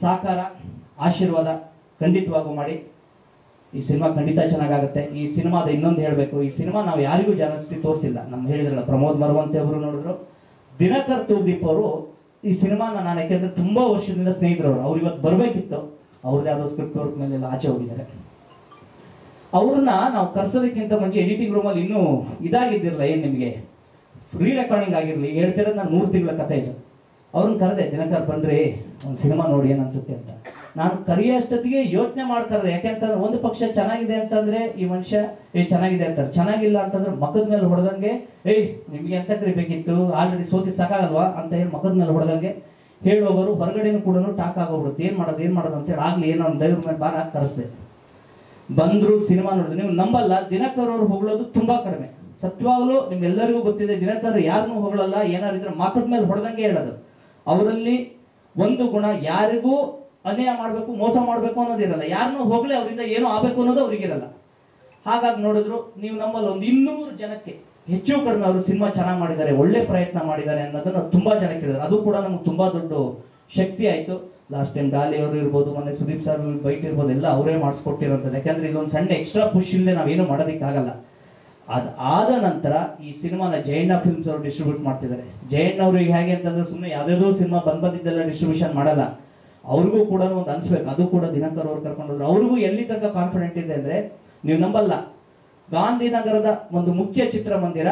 ಸಹಕಾರ ಆಶೀರ್ವಾದ ಖಂಡಿತವಾಗೂ ಮಾಡಿ. ಈ ಸಿನಿಮಾ ಖಂಡಿತ ಚೆನ್ನಾಗಾಗುತ್ತೆ. ಈ ಸಿನಿಮಾದ ಇನ್ನೊಂದು ಹೇಳಬೇಕು, ಈ ಸಿನಿಮಾ ನಾವು ಯಾರಿಗೂ ಜಾಸ್ತಿ ತೋರಿಸಿಲ್ಲ. ನಮ್ಮ ಹೇಳಿದ್ರಲ್ಲ ಪ್ರಮೋದ್ ಮರವಂತೆ ಅವರು ನೋಡಿದ್ರು, ದಿನಕರ್ ತೂದೀಪ್ ಅವರು ಈ ಸಿನಿಮಾನ ನಾನು ಯಾಕೆಂದ್ರೆ ತುಂಬಾ ವರ್ಷದಿಂದ ಸ್ನೇಹಿತರವರು, ಅವ್ರು ಇವತ್ತು ಬರಬೇಕಿತ್ತು, ಅವ್ರದ್ದು ಯಾವುದೋ ಸ್ಕ್ರಿಪ್ಟ್ ವರ್ಕ್ ಮೇಲೆಲ್ಲ ಆಚೆ ಹೋಗಿದ್ದಾರೆ. ಅವ್ರನ್ನ ನಾವು ಕರ್ಸೋದಕ್ಕಿಂತ ಮುಂಚೆ ಎಡಿಟಿಂಗ್ ರೂಮಲ್ಲಿ ಇನ್ನೂ ಇದಾಗಿದ್ದಿರಲ್ಲ, ಏನು ನಿಮಗೆ ಫ್ರೀ ರೆಕಾರ್ಡಿಂಗ್ ಆಗಿರಲಿ, ಹೇಳ್ತಿರೋದು ನಾನು 3 ತಿಂಗಳ ಕಥೆ ಇದು. ಅವ್ರನ್ನ ಕರೆದೆ, ದಿನಕರ್ ಬನ್ರಿ ಒಂದು ಸಿನಿಮಾ ನೋಡಿ ಏನು ಅನ್ಸುತ್ತೆ ಅಂತ. ನಾನು ಕರೆಯೋಷ್ಟೊತ್ತಿಗೆ ಯೋಚನೆ ಮಾಡ್ತಾರೆ. ಯಾಕೆಂತಂದ್ರೆ ಒಂದು ಪಕ್ಷ ಚೆನ್ನಾಗಿದೆ ಅಂತಂದ್ರೆ ಈ ಮನುಷ್ಯ ಚೆನ್ನಾಗಿದೆ ಅಂತಾರೆ, ಚೆನ್ನಾಗಿಲ್ಲ ಅಂತಂದ್ರೆ ಮಗದ ಮೇಲೆ ಹೊಡೆದಂಗೆ ನಿಮ್ಗೆ ಎಂತ ಕರಿಬೇಕಿತ್ತು, ಆಲ್ರೆಡಿ ಸೋತಿ ಸಾಕಾಗಲ್ವಾ ಅಂತ ಹೇಳಿ ಮಗದ ಮೇಲೆ ಹೊಡೆದಂಗೆ ಹೇಳೋವರು ಹೊರಗಡೆನೂ ಕೂಡ ಟಾಕ್ ಆಗೋಗ್ಬಿಡುತ್ತೆ. ಏನ್ ಮಾಡೋದು ಅಂತ ಹೇಳಿ ಆಗ್ಲಿ ಏನೋ ಒಂದು ದೈವ್ರ ಮೇಲೆ ಬಾರ ಹಾಕಿ ಕರೆಸ್ದೆ. ಬಂದ್ರು ಸಿನಿಮಾ ನೋಡಿದ್ರು. ನೀವು ನಂಬಲ್ಲ, ದಿನಕರ್ ಅವ್ರು ಹೊಗಳೋದು ತುಂಬಾ ಕಡಿಮೆ. ಸತ್ಯವಾಗ್ಲೂ ನಿಮ್ಗೆಲ್ಲರಿಗೂ ಗೊತ್ತಿದೆ, ದಿನಕರ್ ಯಾರನ್ನೂ ಹೊಗಳಲ್ಲ, ಏನಾರು ಇದ್ರೆ ಮಕ್ಕದ ಮೇಲೆ ಹೊಡೆದಂಗೆ ಹೇಳೋದು. ಅವರಲ್ಲಿ ಒಂದು ಗುಣ, ಯಾರಿಗೂ ಅನ್ಯಾಯ ಮಾಡಬೇಕು ಮೋಸ ಮಾಡಬೇಕು ಅನ್ನೋದಿರಲ್ಲ, ಯಾರನ್ನೂ ಹೋಗ್ಲಿ ಅವರಿಂದ ಏನೋ ಆಗಬೇಕು ಅನ್ನೋದು ಅವ್ರಿಗಿರಲ್ಲ. ಹಾಗಾಗಿ ನೋಡಿದ್ರು ನೀವು ನಮ್ಮಲ್ಲಿ ಒಂದು 200 ಜನಕ್ಕೆ ಹೆಚ್ಚು ಕಡಿಮೆ ಅವರು ಸಿನಿಮಾ ಚೆನ್ನಾಗಿ ಮಾಡಿದ್ದಾರೆ, ಒಳ್ಳೆ ಪ್ರಯತ್ನ ಮಾಡಿದ್ದಾರೆ ಅನ್ನೋದನ್ನ ತುಂಬಾ ಜನ ಕೇಳಿದ್ದಾರೆ. ಅದು ಕೂಡ ನಮ್ಗೆ ತುಂಬಾ ದೊಡ್ಡ ಶಕ್ತಿ ಆಯ್ತು. ಲಾಸ್ಟ್ ಟೈಮ್ ಡಾಲಿ ಅವರು ಇರ್ಬೋದು, ಮೊನ್ನೆ ಸುದೀಪ್ ಸರ್ ಬೈಟ್ ಇರ್ಬೋದು, ಎಲ್ಲ ಅವರೇ ಮಾಡಿಸ್ಕೊಟ್ಟಿರೋಂಥದ್ದು. ಯಾಕಂದ್ರೆ ಇಲ್ಲೊಂದು ಸಣ್ಣ ಎಕ್ಸ್ಟ್ರಾ ಪುಷ್ ಇಲ್ಲದೆ ನಾವೇನು ಮಾಡೋದಕ್ಕಾಗಲ್ಲ. ಅದಾದ ನಂತರ ಈ ಸಿನಿಮಾನ ಜಯಣ್ಣ ಫಿಲ್ಮ್ಸ್ ಅವರು ಡಿಸ್ಟ್ರಿಬ್ಯೂಟ್ ಮಾಡ್ತಿದ್ದಾರೆ. ಜಯಣ್ಣ ಅವ್ರಿಗೆ ಹೇಗೆ ಅಂತಂದ್ರೆ ಸುಮ್ಮನೆ ಯಾವುದಾದ್ರು ಸಿನಿಮಾ ಬಂದಿದ್ದೆಲ್ಲ ಡಿಸ್ಟ್ರಿಬ್ಯೂಷನ್ ಮಾಡಲ್ಲ, ಅವ್ರಿಗೂ ಕೂಡ ಒಂದು ಅನ್ಸ್ಬೇಕು. ಅದು ಕೂಡ ದಿನಕರ್ ಅವ್ರು ಕರ್ಕೊಂಡೋದ್ರು. ಅವ್ರಿಗೂ ಎಲ್ಲಿ ತನಕ ಕಾನ್ಫಿಡೆಂಟ್ ಇದೆ ಅಂದ್ರೆ ನೀವು ನಂಬಲ್ಲ, ಗಾಂಧಿನಗರದ ಒಂದು ಮುಖ್ಯ ಚಿತ್ರಮಂದಿರ,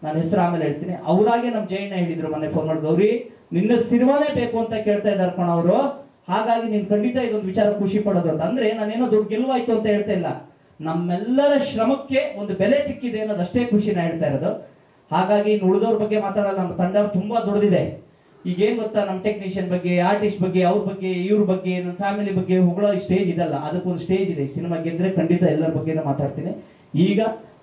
ನಾನು ಹೆಸರು ಆಮೇಲೆ ಹೇಳ್ತೀನಿ, ಅವರಾಗೆ ನಮ್ಮ ಜಯಣ್ಣ ಹೇಳಿದ್ರು ಮೊನ್ನೆ ಫೋನ್ ಮಾಡಿ, ಗೌರಿ ನಿನ್ನ ಸಿನಿಮಾನೇ ಬೇಕು ಅಂತ ಕೇಳ್ತಾ ಇದ್ದಾರೆ ಕಣ ಅವರು, ಹಾಗಾಗಿ ನೀನ್ ಖಂಡಿತ ಇದೊಂದು ವಿಚಾರ ಖುಷಿ ಪಡೋದು ಅಂತ. ಅಂದ್ರೆ ನಾನೇನೋ ದೊಡ್ಡ ಗೆಲುವಾಯ್ತು ಅಂತ ಹೇಳ್ತಾ ಇಲ್ಲ, ನಮ್ಮೆಲ್ಲರ ಶ್ರಮಕ್ಕೆ ಒಂದು ಬೆಲೆ ಸಿಕ್ಕಿದೆ ಅನ್ನೋದಷ್ಟೇ ಖುಷಿನ ಹೇಳ್ತಾ ಇರೋದು. ಹಾಗಾಗಿ ಇನ್ನು ಉಳಿದವ್ರ ಬಗ್ಗೆ ಮಾತಾಡಲ್ಲ, ನಮ್ಮ ತಂಡ ತುಂಬಾ ದೊಡ್ಡದಿದೆ. ಈಗ ಏನ್ ಗೊತ್ತಾ, ನಮ್ಮ ಟೆಕ್ನಿಷಿಯನ್ ಬಗ್ಗೆ, ಆರ್ಟಿಸ್ಟ್ ಬಗ್ಗೆ, ಅವ್ರ ಬಗ್ಗೆ, ಇವ್ರ ಬಗ್ಗೆ, ನಮ್ಮ ಫ್ಯಾಮಿಲಿ ಬಗ್ಗೆ ಹೊಗಳೋ ಸ್ಟೇಜ್ ಇದಲ್ಲ, ಅದಕ್ಕೊಂದು ಸ್ಟೇಜ್ ಇದೆ. ಸಿನಿಮಾ ಗೆದ್ರೆ ಖಂಡಿತ ಎಲ್ಲರ ಬಗ್ಗೆನೂ ಮಾತಾಡ್ತೀನಿ. ಈಗ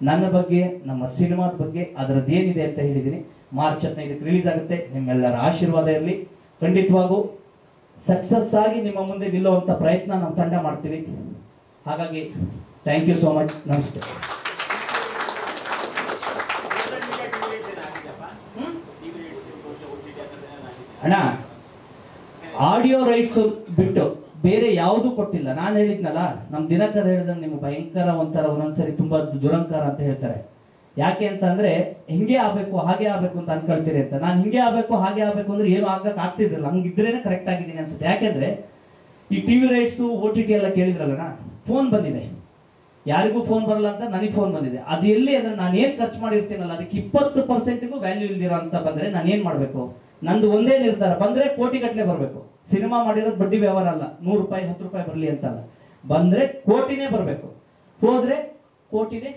ನನ್ನ ಬಗ್ಗೆ, ನಮ್ಮ ಸಿನಿಮಾದ ಬಗ್ಗೆ, ಅದರದ್ದು ಏನಿದೆ ಅಂತ ಹೇಳಿದ್ದೀನಿ. ಮಾರ್ಚ್ 15ಕ್ಕೆ ರಿಲೀಸ್ ಆಗುತ್ತೆ. ನಿಮ್ಮೆಲ್ಲರ ಆಶೀರ್ವಾದ ಇರಲಿ. ಖಂಡಿತವಾಗೂ ಸಕ್ಸಸ್ ಆಗಿ ನಿಮ್ಮ ಮುಂದೆ ನಿಲ್ಲುವಂಥ ಪ್ರಯತ್ನ ನಮ್ಮ ತಂಡ ಮಾಡ್ತೀವಿ. ಹಾಗಾಗಿ ಥ್ಯಾಂಕ್ ಯು ಸೋ ಮಚ್. ನಮಸ್ತೆ. ಅಣ್ಣ, ಆಡಿಯೋ ರೈಟ್ಸ್ ಬಿಟ್ಟು ಬೇರೆ ಯಾವುದು ಕೊಟ್ಟಿಲ್ಲ. ನಾನು ಹೇಳಿದ್ನಲ್ಲ, ನಮ್ಮ ದಿನಕರ್ ಹೇಳ್ದಂಗೆ ನಿಮ್ಮ ಭಯಂಕರ ಒಂದೊಂದ್ಸರಿ ತುಂಬಾ ದುರಂಕಾರ ಅಂತ ಹೇಳ್ತಾರೆ. ಯಾಕೆ ಅಂತ ಅಂದ್ರೆ ಹಿಂಗೆ ಆಗ್ಬೇಕು ಹಾಗೆ ಆಗ್ಬೇಕು ಅಂತ ಅನ್ಕೊಳ್ತೀರಿ ಅಂತ. ನಾನು ಹಿಂಗೆ ಆಗ್ಬೇಕು ಹಾಗೆ ಆಗ್ಬೇಕು ಅಂದ್ರೆ ಏನು ಆಗಕ್ಕೆ ಆಗ್ತಿದ್ದಿಲ್ಲ, ಹಂಗಿದ್ರೇನೆ ಕರೆಕ್ಟ್ ಆಗಿದ್ದೀನಿ ಅನ್ಸುತ್ತೆ. ಯಾಕೆಂದ್ರೆ ಈ ಟಿವಿ ರೈಟ್ಸು OTT ಎಲ್ಲ ಕೇಳಿದ್ರಲ್ಲಣ್ಣ, ಫೋನ್ ಬಂದಿದೆ. ಯಾರಿಗೂ ಫೋನ್ ಬರಲ್ಲ ಅಂತ ನನಗೆ ಫೋನ್ ಬಂದಿದೆ. ಅದು ಎಲ್ಲಿ ಅಂದ್ರೆ ನಾನು ಏನ್ ಖರ್ಚು ಮಾಡಿರ್ತೀನಲ್ಲ ಅದಕ್ಕೆ 20%ಗೂ ವ್ಯಾಲ್ಯೂ ಇಲ್ದಿರೋ ಅಂತ ಬಂದ್ರೆ ನಾನು ಏನ್ ಮಾಡ್ಬೇಕು? ನಂದು ಒಂದೇ ನಿರ್ಧಾರ, ಬಂದ್ರೆ ಕೋಟಿಗಟ್ಟಲೆ ಬರಬೇಕು. ಸಿನಿಮಾ ಮಾಡಿರೋದು ಬಡ್ಡಿ ವ್ಯವಹಾರ ಅಲ್ಲ, 100 ರೂಪಾಯಿ 10 ರೂಪಾಯಿ ಬರಲಿ ಅಂತಲ್ಲ, ಬಂದ್ರೆ ಕೋಟಿನೇ ಬರಬೇಕು, ಹೋದ್ರೆ ಕೋಟಿನೇ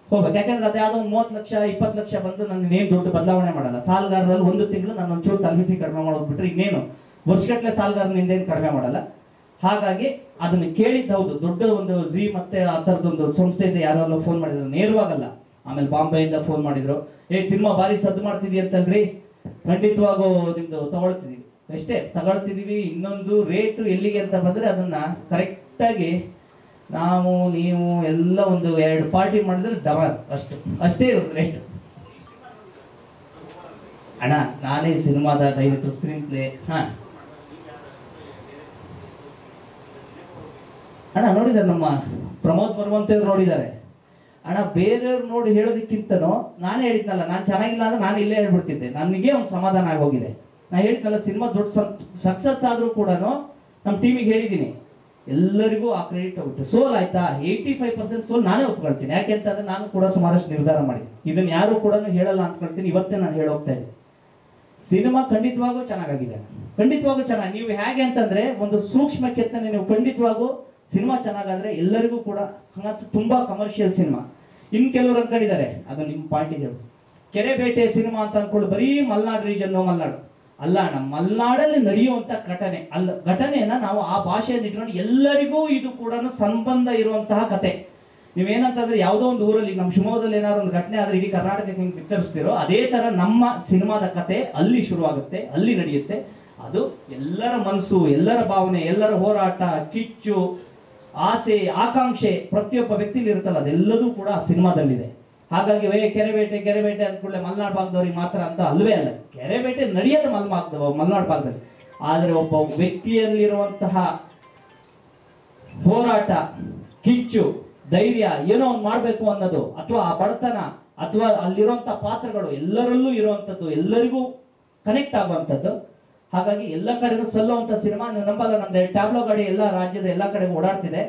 ಹೋಗ್ಬೇಕು. ಯಾಕಂದ್ರೆ ಅದು ಯಾವ್ದೋ 30 ಲಕ್ಷ 20 ಲಕ್ಷ ಬಂದು ನನ್ನ ಏನ್ ದೊಡ್ಡ ಬದಲಾವಣೆ ಮಾಡಲ್ಲ. ಸಾಲಗಾರರಲ್ಲಿ 1 ತಿಂಗಳು ನಾನು ಒಂಚೂರು ತಲುಪಿಸಿ ಕಡಿಮೆ ಮಾಡೋದು ಬಿಟ್ರೆ ಇನ್ನೇನು ವರ್ಷಗಟ್ಟಲೆ ಸಾಲಗಾರನಿಂದ ಏನು ಕಡಿಮೆ ಮಾಡಲ್ಲ. ಹಾಗಾಗಿ ಅದನ್ನ ಕೇಳಿದ್ದು ಹೌದು, ದೊಡ್ಡ ಒಂದು ಜಿ ಮತ್ತೆ ಆ ಥರದೊಂದು ಸಂಸ್ಥೆಯಿಂದ ಯಾರೆಲ್ಲ ಫೋನ್ ಮಾಡಿದ್ರು, ನೇರವಾಗಲ್ಲ. ಆಮೇಲೆ ಬಾಂಬೆಯಿಂದ ಫೋನ್ ಮಾಡಿದ್ರು, ಸಿನಿಮಾ ಭಾರಿ ಸದ್ದು ಮಾಡ್ತಿದ್ವಿ ಅಂತಲ್ರಿ, ಖಂಡಿತವಾಗೂ ನಿಮ್ದು ತಗೊಳ್ತಿದೀವಿ, ಅಷ್ಟೇ ತಗೊಳ್ತಿದೀವಿ. ಇನ್ನೊಂದು ರೇಟು ಎಲ್ಲಿಗೆ ಅಂತ ಬಂದ್ರೆ ಅದನ್ನ ಕರೆಕ್ಟಾಗಿ ನಾವು ನೀವು ಎಲ್ಲ ಒಂದು 2 ಪಾರ್ಟಿ ಮಾಡಿದ್ರೆ ಡಬಲ್ ಅಷ್ಟೇ ಇರುತ್ತೆ ರೇಟ್. ಅಣ್ಣ, ನಾನೇ ಸಿನಿಮಾದ ಡೈರೆಕ್ಟರ್, ಸ್ಕ್ರೀನ್ ಪ್ಲೇ. ಅಣ್ಣ ನೋಡಿದ್ದಾರೆ, ನಮ್ಮ ಪ್ರಮೋದ್ ಬರುವಂತವ್ರು ನೋಡಿದ್ದಾರೆ. ಅಣ್ಣ, ಬೇರೆಯವ್ರು ನೋಡಿ ಹೇಳೋದಕ್ಕಿಂತನೂ ನಾನೇ ಹೇಳಿದ್ನಲ್ಲ, ನಾನು ಚೆನ್ನಾಗಿಲ್ಲ ಅಂದ್ರೆ ನಾನು ಇಲ್ಲೇ ಹೇಳ್ಬಿಡ್ತಿದ್ದೆ, ನನಗೆ ಒಂದು ಸಮಾಧಾನ ಆಗೋಗಿದೆ. ನಾನು ಹೇಳಿದ್ನಲ್ಲ, ಸಿನಿಮಾ ದೊಡ್ಡ ಸಕ್ಸಸ್ ಆದ್ರೂ ಕೂಡ ನಮ್ಮ ಟೀಮಿಗೆ ಹೇಳಿದ್ದೀನಿ, ಎಲ್ಲರಿಗೂ ಆ ಕ್ರೆಡಿಟ್ ಹೋಗುತ್ತೆ. ಸೋಲ್ ಆಯ್ತಾ, 85% ಸೋಲ್ ನಾನೇ ಒಪ್ಕೊಳ್ತೀನಿ. ಯಾಕೆಂತಂದ್ರೆ ನಾನು ಕೂಡ ಸುಮಾರಷ್ಟು ನಿರ್ಧಾರ ಮಾಡಿದ್ದೀನಿ, ಇದನ್ನ ಯಾರು ಕೂಡ ಹೇಳಲ್ಲ ಅಂದ್ಕೊಳ್ತೀನಿ. ಇವತ್ತೇ ನಾನು ಹೇಳೋಗ್ತಾ ಇದ್ದೆ, ಸಿನಿಮಾ ಖಂಡಿತವಾಗೂ ಚೆನ್ನಾಗಿದೆ, ಖಂಡಿತವಾಗೂ ಚೆನ್ನಾಗಿ. ನೀವು ಹೇಗೆ ಅಂತಂದ್ರೆ ಒಂದು ಸೂಕ್ಷ್ಮ ಕೆತ್ತನೆ, ನೀವು ಖಂಡಿತವಾಗೂ ಸಿನಿಮಾ ಚೆನ್ನಾಗಾದ್ರೆ ಎಲ್ಲರಿಗೂ ಕೂಡ ಹಂಗಂತ ತುಂಬಾ ಕಮರ್ಷಿಯಲ್ ಸಿನಿಮಾ. ಇನ್ ಕೆಲವರು ಅನ್ಕೊಂಡಿದ್ದಾರೆ, ಅದು ನಿಮ್ಮ ಪಾಯಿಂಟ್ ಇದೆ, ಕೆರೆ ಬೇಟೆ ಸಿನಿಮಾ ಅಂತ ಅನ್ಕೊಂಡು ಬರೀ ಮಲ್ನಾಡು ರೀಜನ್, ಮಲ್ನಾಡು ಅಲ್ಲ ಅಣ್ಣ, ಮಲ್ನಾಡಲ್ಲಿ ನಡೆಯುವಂತ ಘಟನೆಯನ್ನ ನಾವು ಆ ಭಾಷೆಯನ್ನು ಇಟ್ಕೊಂಡು ಎಲ್ಲರಿಗೂ ಇದು ಕೂಡ ಸಂಬಂಧ ಇರುವಂತಹ ಕತೆ. ನೀವೇನಂತಂದ್ರೆ ಯಾವುದೋ ಒಂದು ಊರಲ್ಲಿ, ನಮ್ಮ ಶಿವಮೊಗ್ಗದಲ್ಲಿ ಏನಾದ್ರು ಒಂದು ಘಟನೆ ಆದ್ರೆ ಇಡೀ ಕರ್ನಾಟಕಕ್ಕೆ ಹಿಂಗೆ ಬಿತ್ತರಿಸ್ತಿರೋ, ಅದೇ ತರ ನಮ್ಮ ಸಿನಿಮಾದ ಕತೆ ಅಲ್ಲಿ ಶುರುವಾಗುತ್ತೆ, ಅಲ್ಲಿ ನಡೆಯುತ್ತೆ. ಅದು ಎಲ್ಲರ ಮನಸ್ಸು, ಎಲ್ಲರ ಭಾವನೆ, ಎಲ್ಲರ ಹೋರಾಟ, ಕಿಚ್ಚು, ಆಸೆ, ಆಕಾಂಕ್ಷೆ ಪ್ರತಿಯೊಬ್ಬ ವ್ಯಕ್ತಿಲಿ ಇರುತ್ತಲ್ಲ, ಅದೆಲ್ಲದೂ ಕೂಡ ಆ ಸಿನಿಮಾದಲ್ಲಿದೆ. ಹಾಗಾಗಿ ಕೆರೆಬೇಟೆ ಅಂದ್ಕೊಳ್ಳೆ ಮಲೆನಾಡು ಭಾಗದವ್ರಿಗೆ ಮಾತ್ರ ಅಂತ ಅಲ್ವೇ ಅಲ್ಲ, ಕೆರೆಬೇಟೆ ನಡೆಯೋದು ಮಲೆನಾಡು ಭಾಗದಲ್ಲಿ. ಆದರೆ ಒಬ್ಬ ವ್ಯಕ್ತಿಯಲ್ಲಿರುವಂತಹ ಹೋರಾಟ, ಕಿಚ್ಚು, ಧೈರ್ಯ, ಏನೋ ಒಂದು ಮಾಡಬೇಕು ಅನ್ನೋದು, ಅಥವಾ ಆ ಬಡತನ, ಅಥವಾ ಅಲ್ಲಿರುವಂತಹ ಪಾತ್ರಗಳು ಎಲ್ಲರಲ್ಲೂ ಇರುವಂಥದ್ದು, ಎಲ್ಲರಿಗೂ ಕನೆಕ್ಟ್ ಆಗುವಂಥದ್ದು. ಹಾಗಾಗಿ ಎಲ್ಲ ಕಡೆನೂ ಸಲ್ಲುವಂಥ ಸಿನಿಮಾ. ನೀವು ನಂಬಲ್ಲ, ನಮ್ದು ಟ್ಯಾಬ್ಲೋ ಗಾಡಿ ಎಲ್ಲ ರಾಜ್ಯದ ಎಲ್ಲ ಕಡೆ ಓಡಾಡ್ತಿದೆ.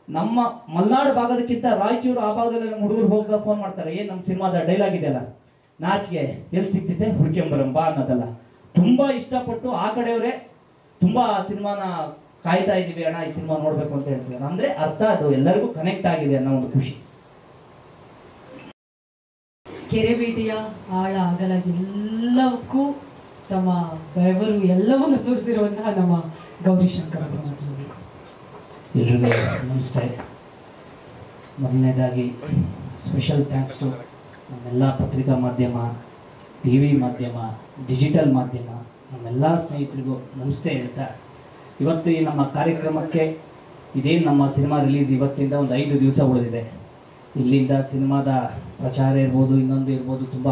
ನಮ್ಮ ಮಲೆನಾಡು ಭಾಗದಕ್ಕಿಂತ ರಾಯಚೂರು ಆ ಭಾಗದಲ್ಲಿ ನಮ್ಮ ಹುಡುಗರು ಹೋಗ ಫೋನ್ ಮಾಡ್ತಾರೆ, ಏನ್ ನಮ್ಮ ಸಿನಿಮಾದ ಡೈಲಾಗ್ ಇದೆಯಲ್ಲ, ನಾಚಿಗೆ ಎಲ್ಲಿ ಸಿಗ್ತಿದೆ ಹುಡ್ಕೆಂಬರಂಬ ಅನ್ನೋದಲ್ಲ. ತುಂಬಾ ಇಷ್ಟಪಟ್ಟು ಆ ಕಡೆಯವರೇ ತುಂಬಾ ಸಿನಿಮಾನ ಕಾಯ್ತಾ ಇದ್ದೀವಿ ಅಣ್ಣ ಈ ಸಿನಿಮಾ ನೋಡಬೇಕು ಅಂತ ಹೇಳ್ತಿದ್ದಾರೆ. ಅಂದರೆ ಅರ್ಥ ಅದು ಎಲ್ಲರಿಗೂ ಕನೆಕ್ಟ್ ಆಗಿದೆ ಅನ್ನೋ ಒಂದು ಖುಷಿ. ಕೆರೆಬೇಟೆಯ ಆಳ ಅಗಲ ಎಲ್ಲವಕ್ಕೂ ತಮ್ಮ ಬೆವರು ಎಲ್ಲವನ್ನು ಸುರಿಸಿರುವಂತಹ ನಮ್ಮ ಗೌರಿಶಂಕರ್ ಅವರು ಮಾತನಾಡಬೇಕು. ಎಲ್ರಿಗೂ ನಮಸ್ತೆ. ಮೊದಲನೇದಾಗಿ ಸ್ಪೆಷಲ್ ಥ್ಯಾಂಕ್ಸ್ ಟು ನಮ್ಮೆಲ್ಲ ಪತ್ರಿಕಾ ಮಾಧ್ಯಮ, ಟಿ ವಿ ಮಾಧ್ಯಮ, ಡಿಜಿಟಲ್ ಮಾಧ್ಯಮ, ನಮ್ಮೆಲ್ಲ ಸ್ನೇಹಿತರಿಗೂ ನಮಸ್ತೆ ಹೇಳ್ತಾ, ಇವತ್ತು ಈ ನಮ್ಮ ಕಾರ್ಯಕ್ರಮಕ್ಕೆ ಇದೇನು ನಮ್ಮ ಸಿನಿಮಾ ರಿಲೀಸ್ ಇವತ್ತಿಂದ ಒಂದು 5 ದಿವಸ ಉಳಿದಿದೆ. ಇಲ್ಲಿಂದ ಸಿನಿಮಾದ ಪ್ರಚಾರ ಇರ್ಬೋದು, ಇನ್ನೊಂದು ಇರ್ಬೋದು, ತುಂಬ